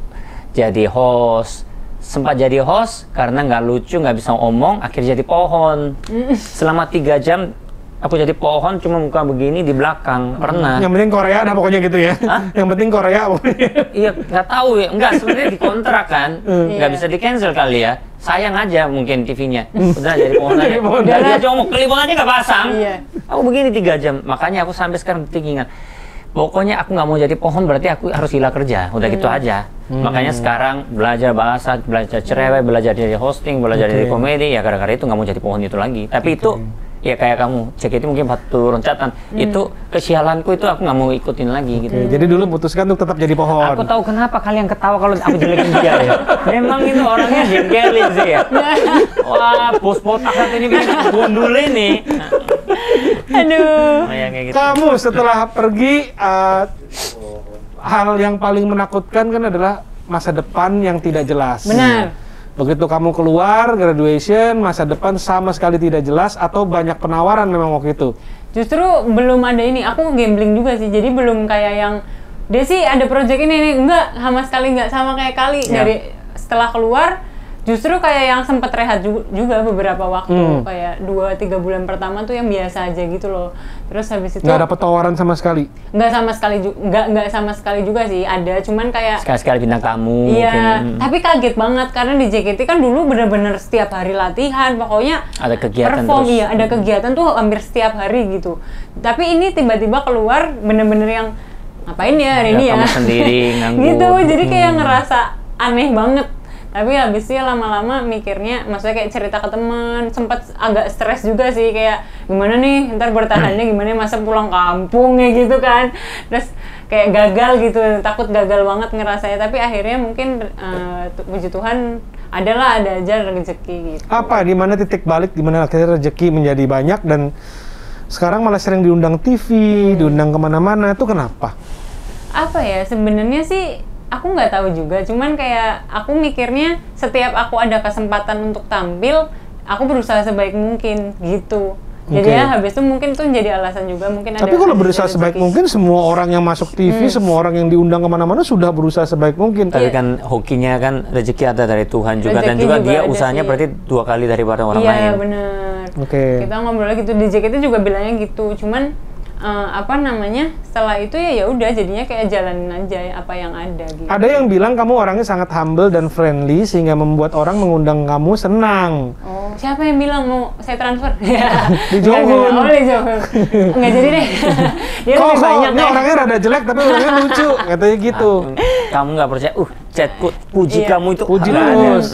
C: jadi host. Sempat jadi host karena nggak lucu, nggak bisa omong, akhirnya jadi pohon. Selama 3 jam aku jadi pohon, cuma muka begini di belakang. Pernah.
B: Yang penting Korea dah pokoknya gitu ya. Yang penting Korea pokoknya.
C: Iya, nggak tahu ya. Enggak, sebenarnya dikontrak kan. Nggak bisa di-cancel kali ya. Sayang aja mungkin TV-nya. Udah jadi pohon aja.
B: Pohon
C: Udah dia cuma kelibon aja nggak pasang.
A: Iya.
C: Aku begini 3 jam. Makanya aku sampai sekarang ingat. pokoknya aku nggak mau jadi pohon berarti aku harus gila kerja, udah gitu aja. Makanya sekarang belajar bahasa, belajar cerewet, belajar dari hosting, belajar dari komedi, ya gara-gara itu nggak mau jadi pohon itu lagi. Tapi itu ya kayak kamu, JKT mungkin turun catatan, itu kesialanku itu aku nggak mau ikutin lagi gitu.
B: Jadi dulu memutuskan untuk tetap jadi pohon.
C: Aku tahu kenapa kalian ketawa kalau aku jelekin dia ya. Memang itu orangnya jengkelin sih ya. Wah, bos botak satu ini bikin gundul ini.
A: Aduh.
C: Kayak gitu.
B: Kamu setelah pergi, hal yang paling menakutkan kan adalah masa depan yang tidak jelas.
A: Benar.
B: Begitu kamu keluar, graduation, masa depan sama sekali tidak jelas atau banyak penawaran memang waktu itu?
A: Justru belum ada ini, aku gambling juga sih, jadi belum kayak yang Desi ada project ini, enggak, sama sekali enggak, sama kayak Kali. Dari setelah keluar, justru kayak yang sempat rehat juga beberapa waktu, kayak 2-3 bulan pertama tuh yang biasa aja gitu loh. Terus habis itu
B: Nggak dapet tawaran sama sekali?
A: nggak sama sekali juga sih, ada, cuman kayak
C: Sekali-sekali bintang tamu.
A: iya,
C: mungkin.
A: tapi kaget banget karena di JKT kan dulu bener-bener setiap hari latihan, pokoknya
C: Ada kegiatan
A: perform,
C: terus.
A: iya, ada kegiatan tuh hampir setiap hari gitu. Tapi ini tiba-tiba keluar bener-bener yang ngapain ya hari ini ya?
C: Kamu sendiri nganggur.
A: Gitu, jadi kayak ngerasa aneh banget. Tapi habisnya lama-lama mikirnya, maksudnya kayak cerita ke teman, sempat agak stres juga sih, kayak gimana nih, ntar bertahannya gimana, masa pulang kampung ya gitu kan. Terus kayak gagal gitu, takut gagal banget ngerasanya. Tapi akhirnya mungkin puji Tuhan ada aja rezeki gitu.
B: Apa, di mana titik balik, di mana akhirnya rezeki menjadi banyak dan sekarang malah sering diundang TV, diundang kemana-mana, itu kenapa?
A: Apa ya, sebenarnya sih aku nggak tahu juga, cuman kayak aku mikirnya setiap aku ada kesempatan untuk tampil, aku berusaha sebaik mungkin gitu. Jadi ya habis itu mungkin tuh jadi alasan juga, mungkin ada.
B: Tapi kalau berusaha
A: rezeki.
B: sebaik mungkin, semua orang yang masuk TV, semua orang yang diundang kemana-mana sudah berusaha sebaik mungkin.
C: Tapi kan hokinya kan rezeki ada dari Tuhan juga, dan
A: Rezeki
C: juga
A: juga
C: dia
A: ada
C: usahanya
A: sih.
C: berarti 2 kali daripada orang lain.
A: Iya bener.
B: Oke.
A: Kita ngobrol gitu di JKT juga bilangnya gitu, cuman setelah itu ya udah jadinya kayak jalanin aja apa yang ada gitu.
B: Ada yang bilang kamu orangnya sangat humble dan friendly sehingga membuat orang mengundang kamu senang.
A: Oh, siapa yang bilang mau saya transfer?
B: Di Jonghyun.
A: Oh, di Jonghyun. Nggak jadi deh. Dia lebih banyak
B: ini
A: deh.
B: orangnya rada jelek tapi orangnya lucu, katanya gitu.
C: Kamu nggak percaya? Chatku puji
A: Iya.
C: kamu itu
B: Puji
C: nggak ada.
B: terus.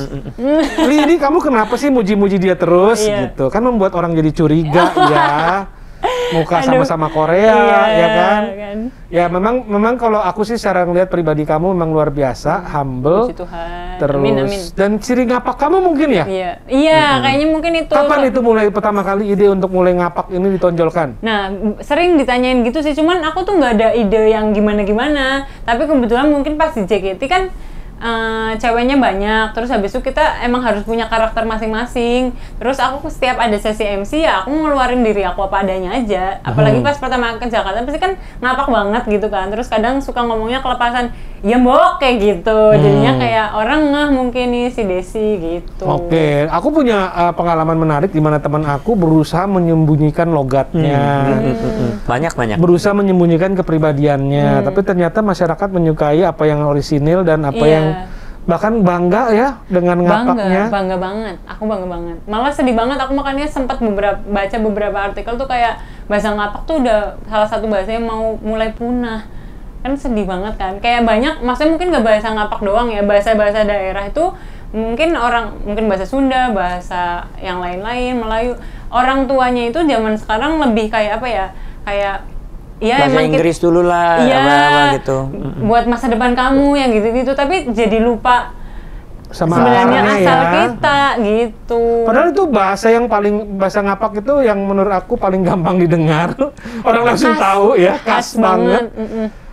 B: Ini kamu kenapa sih muji-muji dia terus
A: Iya.
B: gitu? Kan membuat orang jadi curiga ya. Muka
A: Aduh.
B: sama-sama Korea,
A: Iya,
B: ya kan?
A: kan?
B: Ya memang kalau aku sih secara ngelihat pribadi kamu memang luar biasa, humble,
A: Puji Tuhan.
B: terus
A: Amin.
B: dan ciri ngapak kamu mungkin ya?
A: Iya, kayaknya mungkin itu.
B: Kapan itu mulai pertama kali ide untuk mulai ngapak ini ditonjolkan?
A: Nah, sering ditanyain gitu sih, cuman aku tuh nggak ada ide yang gimana-gimana. Tapi kebetulan mungkin pas di JKT kan ceweknya banyak, terus habis itu kita emang harus punya karakter masing-masing. Terus aku setiap ada sesi MC ya aku ngeluarin diri aku apa adanya aja. Apalagi pas pertama ke Jakarta pasti kan ngapak banget gitu kan. Terus kadang suka ngomongnya kelepasan, ya mbok kayak gitu. Jadinya kayak orang ngeh mungkin nih si Desi gitu.
B: Oke, aku punya pengalaman menarik di mana teman aku berusaha menyembunyikan logatnya.
C: Banyak.
B: Berusaha menyembunyikan kepribadiannya, tapi ternyata masyarakat menyukai apa yang orisinil dan apa
A: Iya.
B: yang bahkan bangga ya dengan ngapaknya.
A: Bangga banget. Aku bangga banget. Malah sedih banget aku makanya sempat baca beberapa artikel tuh kayak bahasa ngapak tuh udah salah satu bahasa yang mau mulai punah. Kan sedih banget kan. Kayak banyak, maksudnya mungkin gak bahasa ngapak doang ya, bahasa-bahasa daerah itu mungkin bahasa Sunda, bahasa yang lain-lain, Melayu. Orang tuanya itu zaman sekarang lebih kayak apa ya? Kayak ya
C: Bahasa
A: emang
C: Inggris dulu lah,
A: iya,
C: apa gitu.
A: buat masa depan kamu yang gitu-gitu, tapi jadi lupa
B: Sama
A: sebenarnya
B: akarnya
A: asal
B: ya.
A: kita gitu.
B: Padahal itu bahasa ngapak itu yang menurut aku paling gampang didengar. Orang langsung tahu ya, khas banget.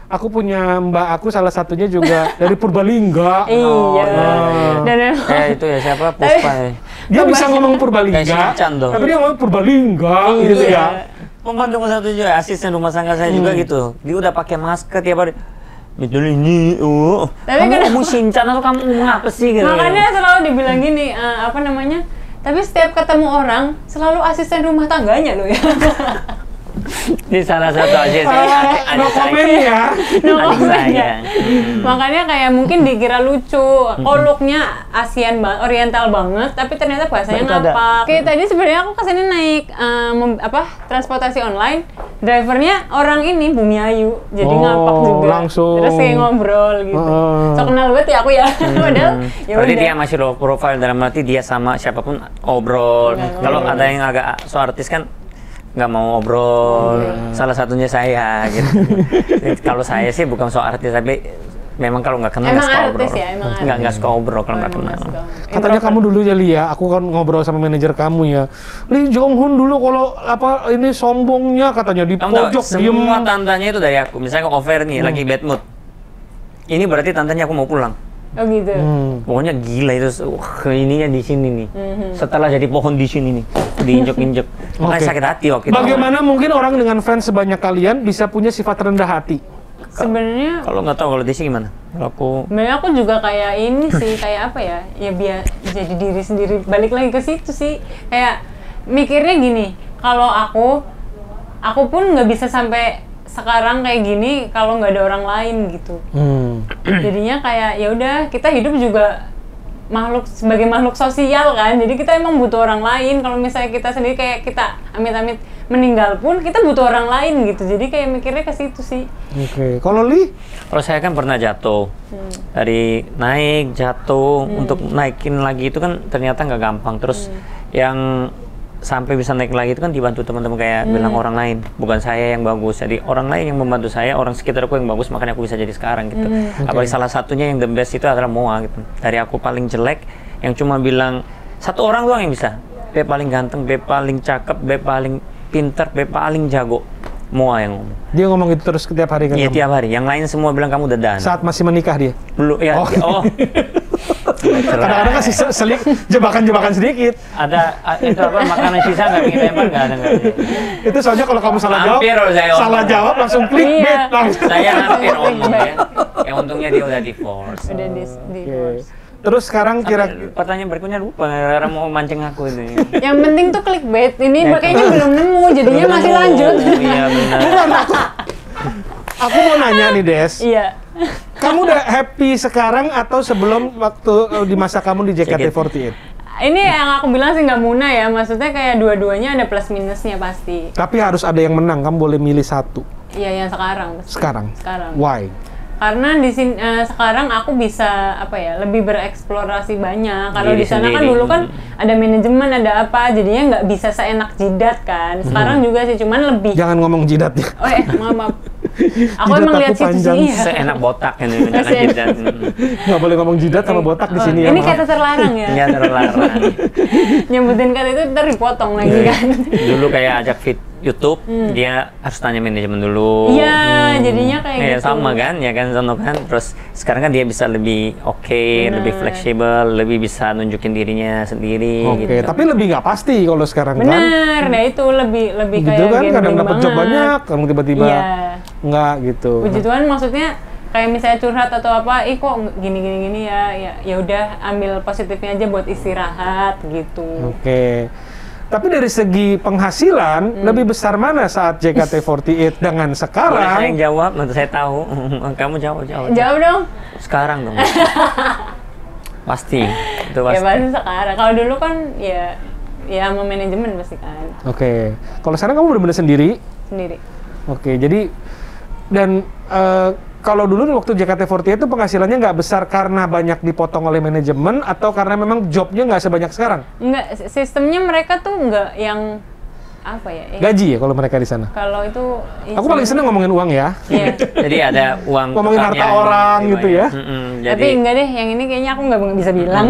B: Aku punya mbak aku salah satunya juga dari Purbalingga.
A: Iya. Dan
C: Itu ya siapa? Puspa ya.
B: Dia bisa ngomong Purbalingga,
C: Kayak Shinchan tuh.
B: tapi dia ngomong Purbalingga gitu ya.
C: Pembantu satu juga, asisten rumah tangga saya juga gitu. Dia udah pakai masker tiap hari. Betul ini,
A: Tapi
C: kamu
A: kan-
C: ngomong Shinchan atau kamu ngomong apa sih gitu?
A: makanya selalu dibilang gini, tapi setiap ketemu orang selalu asisten rumah tangganya loh ya.
C: Ini salah satu aja sih.
B: No comment ya.
A: No
C: Adik
A: comment
C: saya.
A: ya. Makanya kayak mungkin dikira lucu, koloknya Asian Oriental banget, tapi ternyata bahasanya
C: Itu ada.
A: ngapak. Oke, tadi sebenarnya aku kesini naik transportasi online, drivernya orang ini Bumi Ayu, jadi
B: Oh,
A: ngapak juga.
B: langsung.
A: Terus kayak ngobrol gitu. So kenal banget ya aku ya. Padahal ya
C: Berarti
A: udah.
C: dia masih low profile dalam arti dia sama siapapun obrol. Kalau ada yang agak so artis kan nggak mau obrol. Salah satunya saya gitu. Kalau saya sih bukan so artis tapi memang kalau nggak kenal nggak
A: Emang
C: suka
A: artis
C: obrol.
A: ya, emang
C: Nggak
A: artis.
C: suka obrol kalau nggak
A: Emang
C: kenal.
A: suka.
B: Katanya kamu dulu ya Li ya, aku kan ngobrol sama manajer kamu ya. Lee Jong Hun dulu kalau apa ini sombongnya katanya di
C: Kamu tahu,
B: pojok diem.
C: semua tandanya itu dari aku. Misalnya over nih, lagi bad mood. Ini berarti tandanya aku mau pulang.
A: Oh gitu.
C: Pokoknya gila itu, ininya di sini nih. Setelah jadi pohon di sini nih, diinjek-injek. Makanya
B: Oke.
C: sakit hati waktu itu.
B: Bagaimana mungkin orang dengan fans sebanyak kalian bisa punya sifat rendah hati?
A: Sebenarnya
C: Kalau nggak tahu kalau Desi gimana? Kalau aku
A: sebenarnya aku juga kayak ini sih, kayak apa ya? Ya biar jadi diri sendiri. Balik lagi ke situ sih. Kayak mikirnya gini, kalau aku pun nggak bisa sampai sekarang kayak gini kalau nggak ada orang lain gitu. Jadinya kayak ya udah, kita hidup juga sebagai makhluk sosial kan, jadi kita emang butuh orang lain. Kalau misalnya kita sendiri kayak kita amit-amit meninggal pun kita butuh orang lain gitu, jadi kayak mikirnya ke situ sih.
B: Oke, kalau Li?
C: Kalau saya kan pernah jatuh, dari naik jatuh untuk naikin lagi itu kan ternyata nggak gampang. Terus yang sampai bisa naik lagi itu kan dibantu teman-teman kayak bilang orang lain, bukan saya yang bagus. Jadi orang lain yang membantu saya, orang sekitarku yang bagus, makanya aku bisa jadi sekarang gitu. Apalagi salah satunya yang the best itu adalah Moa gitu. Dari aku paling jelek, yang cuma bilang satu orang doang yang bisa. Be paling ganteng, be paling cakep, be paling pinter, be paling jago. Moa yang ngomong.
B: Dia ngomong itu terus setiap hari ke
C: Iya
B: kamu?
C: tiap hari. Yang lain semua bilang kamu dedan.
B: Saat masih menikah dia?
C: Belum ya. Oh.
B: Kadang-kadang kasih selik jebakan-jebakan sedikit.
C: Itu apa makanan sisa nggak bikin tembak nggak ada.
B: Itu soalnya kalau kamu salah jawab,
C: Hampir saya
B: salah
C: ngomong.
B: jawab langsung clickbait
A: Iya.
B: langsung.
C: Saya hampir ngomong ya. Yang untungnya dia udah divorce.
A: Udah di divorce.
B: Terus sekarang kira
C: Pertanyaan berikutnya lupa, gara-gara mau mancing aku ini.
A: Yang penting tuh clickbait. Ini
C: Ya,
A: makanya belum nemu, jadinya masih
C: Oh,
A: lanjut.
C: Iya benar.
B: bukan aku mau nanya nih Des,
A: Iya.
B: kamu udah happy sekarang atau sebelum waktu di masa kamu di JKT48?
A: Ini yang aku bilang sih nggak muna ya, maksudnya kayak dua-duanya ada plus minusnya pasti.
B: Tapi harus ada yang menang, kamu boleh milih satu.
A: Iya yang sekarang.
B: Sekarang.
A: Sekarang.
B: Why?
A: Karena di sini sekarang aku bisa apa ya, lebih bereksplorasi banyak. Kalau
C: Diri
A: di sana kan
C: sendiri.
A: dulu kan ada manajemen, ada apa, jadinya nggak bisa seenak jidat kan. Sekarang juga sih, cuman lebih.
B: Jangan ngomong jidatnya.
A: Oh maaf. Aku
B: Jidat
A: emang lihat
B: aku
A: situ
B: panjang.
A: sih. Iya.
C: Seenak botak ini jangan
A: Masih enak.
C: jidat.
B: Nggak boleh ngomong jidat sama botak di sini ya.
A: Ini
B: maaf.
A: kata terlarang ya.
C: Iya terlarang.
A: Nyebutin kata itu ntar dipotong lagi kan.
C: Dulu kayak ajak fit YouTube, dia harus tanya manajemen dulu.
A: Iya, jadinya kayak
C: Ya,
A: gitu.
C: sama kan, ya kan Zono kan. Terus sekarang kan dia bisa lebih lebih fleksibel, lebih bisa nunjukin dirinya sendiri.
B: Oke,
C: gitu.
B: tapi lebih nggak pasti kalau sekarang kan.
A: Bener, nah itu lebih
B: Gitu
A: kayak
B: kan, kadang
A: gambling
B: dapat job
A: banget.
B: banyak, kamu tiba-tiba
A: Iya.
B: nggak gitu.
A: Puji Tuhan, maksudnya kayak misalnya curhat atau apa, kok gini ya udah ambil positifnya aja buat istirahat gitu.
B: Oke. Tapi dari segi penghasilan, lebih besar mana saat JKT48 dengan
C: Boleh saya
B: sekarang?
C: yang jawab, nanti saya tahu. Kamu jawab.
A: Jawab dong.
C: Sekarang dong. Pasti, itu
A: Ya
C: pasti.
A: pasti sekarang. Kalau dulu kan ya sama manajemen pasti kan
B: Oke. Kalau sekarang kamu benar-benar sendiri.
A: sendiri.
B: Oke, jadi dan kalau dulu waktu JKT48 itu penghasilannya nggak besar karena banyak dipotong oleh manajemen atau karena memang jobnya nggak sebanyak sekarang?
A: Enggak, sistemnya mereka tuh enggak yang apa ya?
B: Gaji ya kalau mereka di sana?
A: Kalau itu
B: Aku paling seneng ngomongin uang ya.
A: Iya.
C: Jadi ada uang
B: Ngomongin
C: tetapnya
B: harta
C: yang
B: orang
C: lebih
B: gitu
C: banyak.
B: ya.
C: Jadi
A: Tapi enggak deh, yang ini kayaknya aku nggak bisa bilang.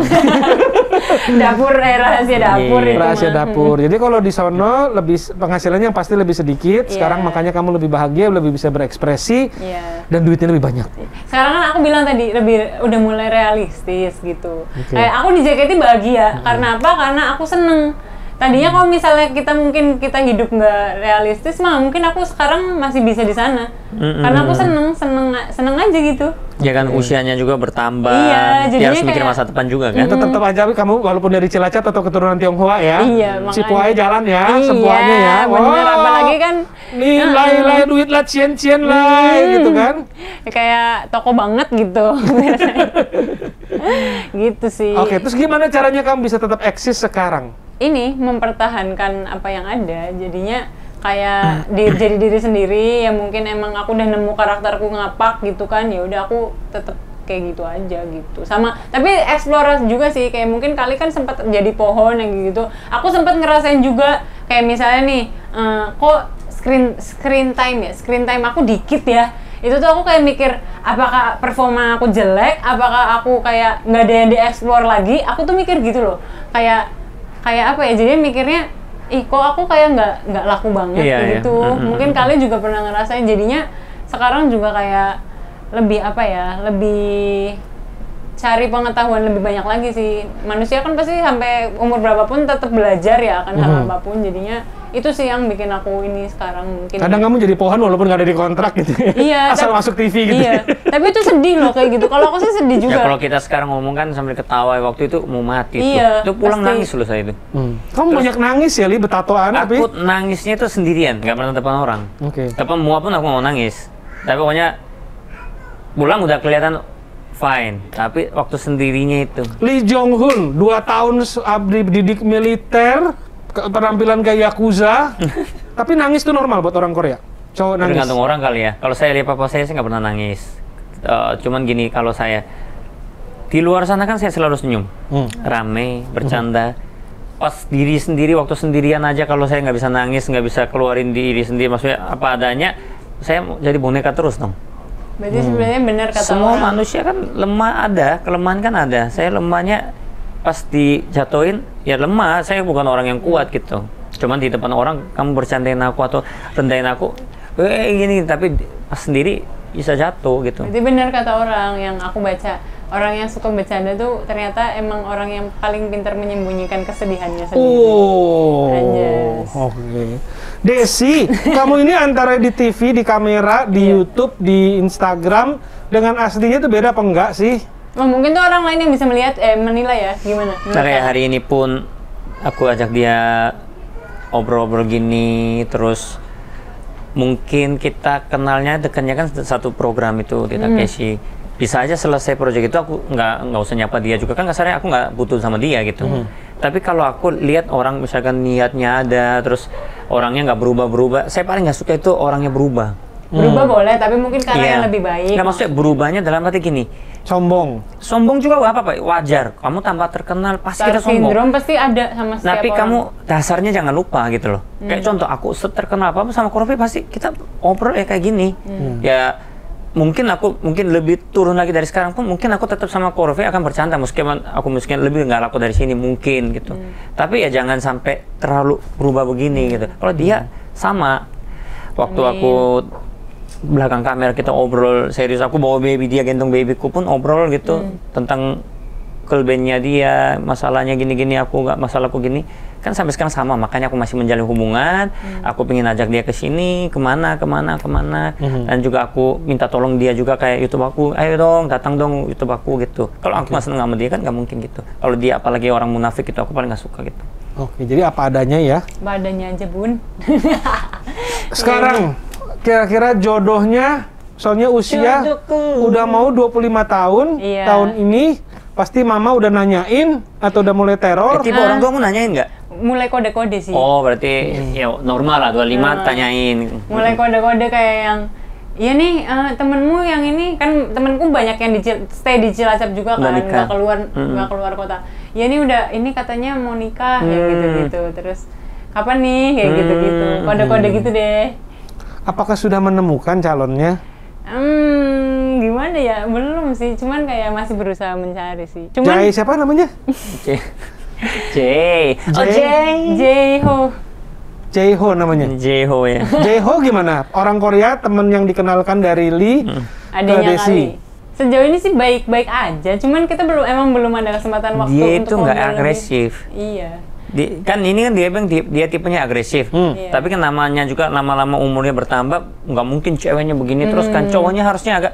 A: Dapur, rahasia dapur
C: Iya.
A: itu
B: Rahasia
A: mah.
B: dapur. Jadi kalau di sono lebih penghasilannya yang pasti lebih sedikit. Sekarang
A: Iya.
B: makanya kamu lebih bahagia, lebih bisa berekspresi
A: Iya.
B: dan duitnya lebih banyak.
A: Sekarang kan aku bilang tadi udah mulai realistis gitu.
B: Oke.
A: Kayak aku di JKT bahagia. Karena apa? Karena aku seneng. Tadinya kalau misalnya kita hidup nggak realistis mah mungkin aku sekarang masih bisa di sana. Karena aku seneng aja gitu.
C: ya kan usianya juga bertambah.
A: Iya,
C: Dia
A: jadinya
C: harus mikir
A: kayak-
C: masa depan juga
B: Ya,
C: kan.
B: tetap aja kamu walaupun dari Cilacap atau keturunan Tionghoa ya.
A: Iya,
B: Si
A: makanya.
B: Puai jalan ya,
A: Iya,
B: semuanya ya.
A: bener. Apalagi kan
B: nih lai duit lah cien lah gitu kan.
A: kayak toko banget gitu. Gitu sih.
B: Oke, terus gimana caranya kamu bisa tetap eksis sekarang?
A: Ini mempertahankan apa yang ada, jadinya kayak jadi diri sendiri ya, mungkin emang aku udah nemu karakterku ngapak gitu kan, ya udah aku tetap kayak gitu aja gitu. Sama tapi eksplorasi juga sih, kayak mungkin kali kan sempat jadi pohon yang gitu. Aku sempat ngerasain juga kayak misalnya nih kok screen time aku dikit ya. Itu tuh aku kayak mikir, apakah performa aku jelek, apakah aku kayak nggak ada yang dieksplor lagi. Aku tuh mikir gitu loh, kayak apa ya, jadi mikirnya kok aku kayak nggak laku banget gitu. Mungkin kalian juga pernah ngerasain, jadinya sekarang juga kayak lebih apa ya, lebih cari pengetahuan lebih banyak lagi sih. Manusia kan pasti sampai umur berapapun tetap belajar ya akan hal apapun, jadinya itu sih yang bikin aku ini sekarang mungkin.
B: Kadang kamu jadi pohon walaupun nggak ada di kontrak gitu.
A: Iya.
B: Asal masuk TV gitu.
A: Iya. Tapi itu sedih loh kayak gitu. Kalau aku sih sedih juga.
C: Ya kalau kita sekarang ngomong kan sambil ketawa, waktu itu mau mati
A: iya,
C: tuh. Itu pulang
A: pasti.
C: nangis loh saya itu.
B: Kamu banyak nangis ya, Li, betatoan tapi.
C: Aku nangisnya itu sendirian, nggak pernah depan orang.
B: Oke.
C: Depan semua pun aku mau nangis. Tapi pokoknya pulang udah kelihatan fine. Tapi waktu sendirinya itu.
B: Lee Jong Hun 2 tahun abdi didik militer, penampilan kayak Yakuza. Tapi nangis tuh normal buat orang Korea. Cowok nangis.
C: Tergantung orang kali ya. Kalau saya lihat papa saya nggak pernah nangis. Cuman gini, kalau saya di luar sana kan saya selalu senyum, rame, bercanda. Pas diri sendiri, waktu sendirian aja kalau saya nggak bisa nangis, nggak bisa keluarin diri sendiri, maksudnya apa adanya, saya jadi boneka terus dong.
A: Berarti sebenarnya benar kata
C: Semua
A: orang.
C: manusia kan lemah, ada kelemahan kan ada. Saya lemahnya pas dijatuhin ya lemah. Saya bukan orang yang kuat gitu. Cuman di depan orang kamu bercandain aku atau rendahin aku, gini, tapi pas sendiri bisa jatuh gitu.
A: Berarti benar kata orang yang aku baca, orang yang suka bercanda tuh ternyata emang orang yang paling pintar menyembunyikan kesedihannya sendiri. Anjas.
B: Oke. Desi, kamu ini antara di TV, di kamera, di YouTube, di Instagram, dengan aslinya tuh beda apa enggak sih?
A: Oh, mungkin tuh orang lain yang bisa melihat, menilai ya, gimana?
C: Nah, kayak hari ini pun aku ajak dia obrol-obrol gini, terus mungkin kita kenalnya dekatnya kan satu program itu di Takeshi. Bisa aja selesai proyek itu aku nggak usah nyapa dia juga kan, kasarnya aku nggak butuh sama dia gitu. Tapi kalau aku lihat orang misalkan niatnya ada, terus orangnya nggak berubah-berubah, saya paling nggak suka itu orangnya berubah.
A: Berubah boleh, tapi mungkin karena yang lebih baik.
C: Nggak, maksudnya berubahnya dalam arti gini, sombong juga apa-apa, wajar. Kamu tambah terkenal pasti kita sombong.
A: Sindrom pasti ada sama setiap
C: Tapi
A: orang.
C: kamu dasarnya jangan lupa gitu loh. Kayak contoh aku terkenal apa sama Korvi pasti kita obrol kayak gini. Ya mungkin lebih turun lagi dari sekarang pun mungkin aku tetap sama Korvi akan bercanda meskipun aku lebih nggak laku dari sini mungkin gitu. Tapi ya jangan sampai terlalu berubah begini gitu. Kalau dia sama waktu aku belakang kamera kita obrol serius, aku bawa baby dia, gendong babyku pun obrol gitu tentang kelebihannya dia, masalahnya gini-gini, aku nggak masalahku gini, kan sampai sekarang sama. Makanya aku masih menjalin hubungan, aku pengen ajak dia ke sini, kemana, dan juga aku minta tolong dia juga kayak YouTube aku, ayo dong, datang dong YouTube aku gitu. Kalau aku masih sama dia kan nggak mungkin gitu. Kalau dia apalagi orang munafik itu aku paling nggak suka gitu.
B: Oke, jadi apa adanya ya.
A: Badannya aja, Bun.
B: Sekarang kira-kira jodohnya, soalnya usia udah mau 25 tahun, tahun ini pasti mama udah nanyain atau udah mulai teror.
C: Tipe orang tua mau nanyain nggak?
A: Mulai kode-kode sih.
C: Oh, berarti ya normal lah 25 tanyain.
A: Mulai kode-kode kayak yang, iya nih temenmu yang ini, kan temenku banyak yang stay di Cilacap juga kan, nggak keluar kota. Ya ini udah, ini katanya mau nikah ya gitu-gitu. Terus kapan nih kayak gitu-gitu. Kode-kode gitu deh.
B: Apakah sudah menemukan calonnya?
A: Gimana ya? Belum sih, cuman kayak masih berusaha mencari sih. Cuman
B: Jai siapa namanya?
A: J-Ho.
B: J-Ho namanya.
C: J-Ho ya.
B: J-Ho gimana? Orang Korea, temen yang dikenalkan dari Lee ke
A: Adanya
B: Desi.
A: kali. Sejauh ini sih baik-baik aja, cuman kita belum ada kesempatan waktu
C: Dia
A: untuk
C: itu nggak
A: ngobrol lebih.
C: agresif.
A: Iya.
C: Kan ini kan dia bilang dia tipenya agresif.
A: Iya.
C: Tapi kan namanya juga lama-lama umurnya bertambah, nggak mungkin ceweknya begini terus kan, cowoknya harusnya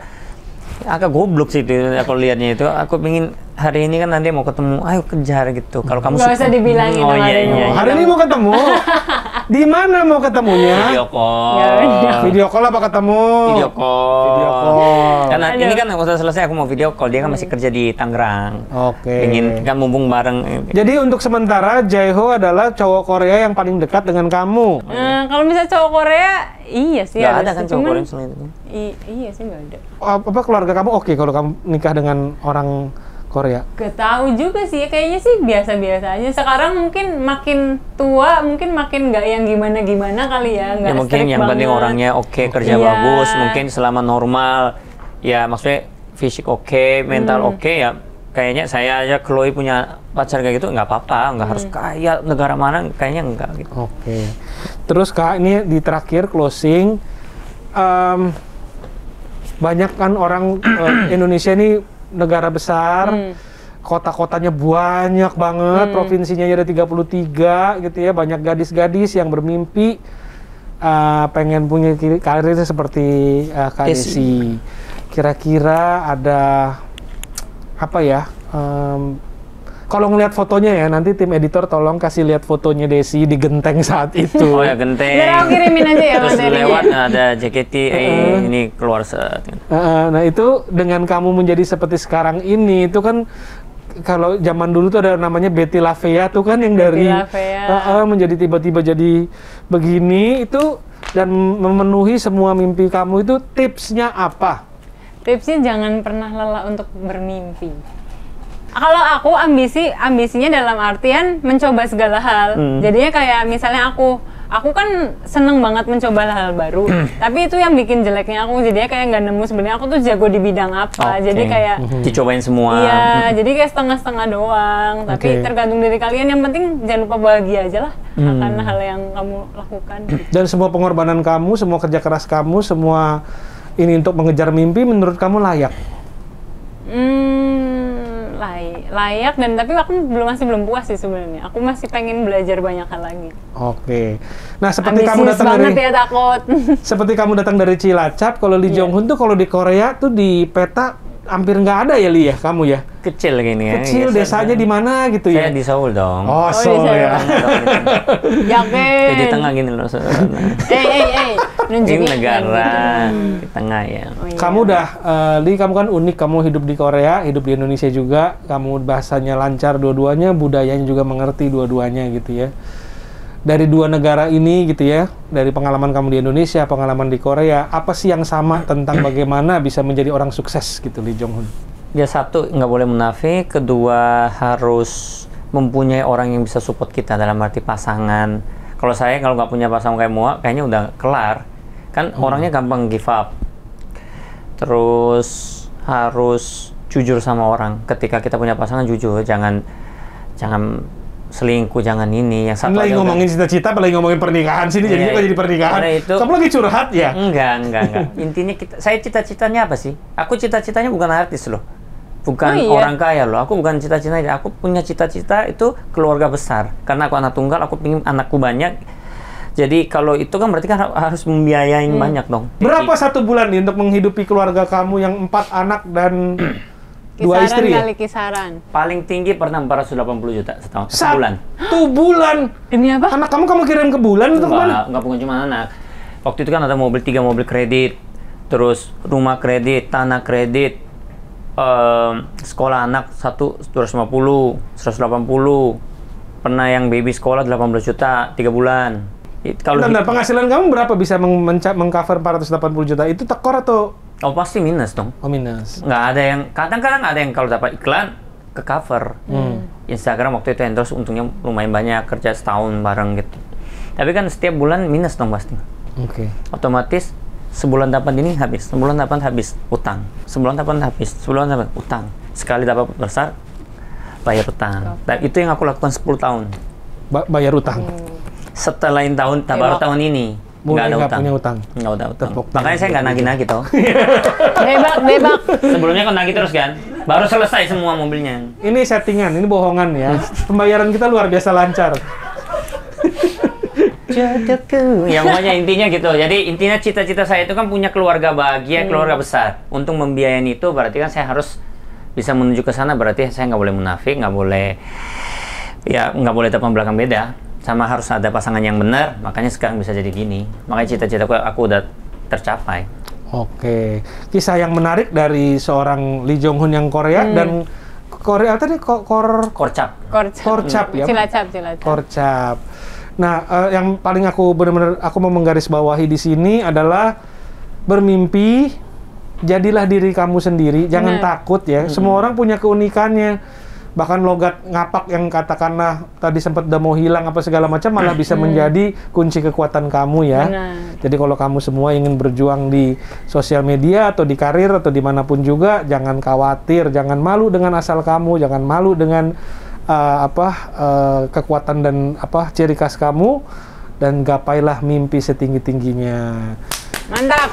C: agak goblok sih itu aku lihatnya itu. Aku pingin hari ini kan nanti mau ketemu, ayo kejar gitu. Kalau kamu
A: Nggak usah dibilangin
C: oh
A: sama
C: iya,
A: adanya.
C: iya.
B: Hari ini mau ketemu. Di mana mau ketemunya?
C: Video call.
B: Video call apa ketemu?
C: Video call.
B: Video call.
C: Karena ini kan udah selesai aku mau video call, dia kan masih kerja di Tangerang.
B: Oke.
C: Ingin kan mumpung bareng.
B: Jadi untuk sementara Jaeho adalah cowok Korea yang paling dekat dengan kamu.
A: Kalau misalnya cowok Korea, iya sih.
C: Gak ada
A: harus.
C: kan cowok Korea selain itu?
A: Iya sih nggak ada.
B: Apa keluarga kamu oke kalau kamu nikah dengan orang Korea?
A: Gak tahu juga sih, kayaknya sih biasa-biasa aja. Sekarang mungkin makin tua, mungkin makin nggak yang gimana-gimana kali ya, nggak
C: Mungkin
A: strict
C: yang penting
A: banget.
C: orangnya oke, kerja
A: Iya.
C: bagus, mungkin selama normal, ya maksudnya fisik oke, mental oke ya. Kayaknya saya aja Chloe punya pacar kayak gitu nggak apa-apa, nggak harus kaya negara mana, kayaknya enggak gitu.
B: Oke. Terus Kak, ini di terakhir closing, banyak kan orang Indonesia ini negara besar, kota-kotanya banyak banget, provinsinya ada 33 gitu ya, banyak gadis-gadis yang bermimpi pengen punya karir seperti Kak Desi. Kira-kira ada apa ya? Kalau ngelihat fotonya ya, nanti tim editor tolong kasih lihat fotonya Desi di genteng saat itu.
C: Oh ya genteng.
A: Biar aku kirimin aja ya
C: Terus
A: materinya.
C: lewat ada JKT, ini keluar set.
B: Nah itu dengan kamu menjadi seperti sekarang ini, itu kan kalau zaman dulu tuh ada namanya Betty La Fea tuh kan yang dari
A: La Fea.
B: menjadi tiba-tiba jadi begini itu dan memenuhi semua mimpi kamu itu tipsnya apa?
A: Tipsnya jangan pernah lelah untuk bermimpi. Kalau aku ambisinya dalam artian mencoba segala hal. Jadinya kayak misalnya aku kan seneng banget mencoba hal baru. Tapi itu yang bikin jeleknya aku. Jadinya kayak nggak nemu sebenarnya aku tuh jago di bidang apa. Jadi kayak
C: dicobain semua.
A: iya, jadi kayak setengah-setengah doang. Tapi tergantung dari kalian. Yang penting jangan lupa bahagia aja lah akan hal yang kamu lakukan.
B: Dan semua pengorbanan kamu, semua kerja keras kamu, semua ini untuk mengejar mimpi menurut kamu layak?
A: Layak dan tapi aku masih belum puas sih sebenarnya. Aku masih pengen belajar banyak hal lagi.
B: Oke. Nah, seperti kamu
A: Ambisius
B: datang
A: banget
B: dari
A: ya, takut.
B: seperti kamu datang dari Cilacap, kalau Lee Jong Hun tuh kalau di Korea tuh di peta hampir nggak ada ya Lee ya, kamu ya?
C: Kecil gini ya.
B: Kecil, desanya di mana gitu ya?
C: Saya di Seoul dong.
B: Oh,
A: di
B: Seoul
A: Seoul.
B: ya.
A: Yakin.
C: Di tengah gini loh.
A: Nunjukin
C: Ini negara di tengah ya.
A: Oh, iya.
B: Kamu udah, Lee, kamu kan unik, kamu hidup di Korea, hidup di Indonesia juga, kamu bahasanya lancar dua-duanya, budayanya juga mengerti dua-duanya gitu ya. Dari dua negara ini gitu ya, dari pengalaman kamu di Indonesia, pengalaman di Korea, apa sih yang sama tentang bagaimana bisa menjadi orang sukses gitu Lee Jong Hun?
C: Ya satu, nggak boleh munafik. Kedua, harus mempunyai orang yang bisa support kita dalam arti pasangan. Kalau saya kalau nggak punya pasangan kayak Moa, kayaknya udah kelar. Kan orangnya gampang give up. Terus harus jujur sama orang. Ketika kita punya pasangan jujur, jangan selingkuh, jangan ini. Yang satu
B: Ini lagi
C: aja
B: ngomongin cita-cita, apalagi ngomongin pernikahan sini, jadi
C: Iya,
B: kok jadi pernikahan.
C: karena itu-
B: Kamu lagi curhat ya?
C: Enggak. Intinya saya cita-citanya apa sih? Aku cita-citanya bukan artis loh. Bukan
A: Oh, iya?
C: orang kaya loh. Aku bukan cita-citanya. Aku punya cita-cita itu keluarga besar. Karena aku anak tunggal, aku pengen anakku banyak. Jadi kalau itu kan berarti kan harus membiayain banyak dong.
B: Berapa satu bulan nih untuk menghidupi keluarga kamu yang 4 anak dan 2 istri ya?
A: Kali kisaran.
C: Paling tinggi pernah 480 juta setahun, sebulan.
B: 1 bulan?
A: Demi apa?
B: Anak kamu kirim ke bulan atau kemana?
C: Enggak bukan cuma anak. Waktu itu kan ada 3 mobil kredit, terus rumah kredit, tanah kredit, sekolah anak 250, 180, pernah yang baby sekolah 18 juta 3 bulan. Kalau
B: Bentar, penghasilan kamu berapa bisa mengcover 480 juta? Itu tekor atau
C: oh pasti minus dong.
B: minus?
C: Nggak ada yang, kadang-kadang ada yang kalau dapat iklan ke cover. Instagram waktu itu endorse untungnya lumayan banyak, kerja setahun bareng gitu. Tapi kan setiap bulan minus dong pasti.
B: Oke.
C: Otomatis sebulan dapat ini habis, sebulan dapat habis utang, sebulan dapat habis, sebulan dapat utang, sekali dapat besar bayar utang. Dan itu yang aku lakukan 10 tahun.
B: Bayar utang.
C: Setelah tahun, baru tahun ini
B: Mulai
C: nggak ada
B: nggak
C: utang.
B: punya utang.
C: Nggak ada utang.
B: Tepuk
C: Makanya saya nggak nagih-nagih toh.
A: Bebak.
C: Sebelumnya kan nagih terus kan, baru selesai semua mobilnya.
B: Ini settingan, ini bohongan ya. Pembayaran kita luar biasa lancar.
C: Ya pokoknya intinya gitu. Jadi intinya cita-cita saya itu kan punya keluarga bahagia, keluarga besar. Untuk membiayain itu berarti kan saya harus bisa menuju ke sana. Berarti saya nggak boleh munafik, nggak boleh telepon belakang beda. sama harus ada pasangan yang benar, makanya sekarang bisa jadi gini. Makanya cita-citaku aku udah tercapai.
B: Oke, kisah yang menarik dari seorang Lee Jong Hun yang Korea dan Korea tadi
C: Korcap.
B: Korcap ya.
A: Cilacap.
B: Korcap. Nah, yang paling aku benar-benar aku mau menggarisbawahi di sini adalah bermimpi, jadilah diri kamu sendiri, jangan takut ya. Semua orang punya keunikannya. Bahkan logat ngapak yang katakanlah tadi sempat udah mau hilang apa segala macam malah bisa menjadi kunci kekuatan kamu ya. Jadi kalau kamu semua ingin berjuang di sosial media atau di karir atau dimanapun juga, jangan khawatir, jangan malu dengan asal kamu, jangan malu dengan kekuatan dan ciri khas kamu, dan gapailah mimpi setinggi-tingginya.
A: Mantap.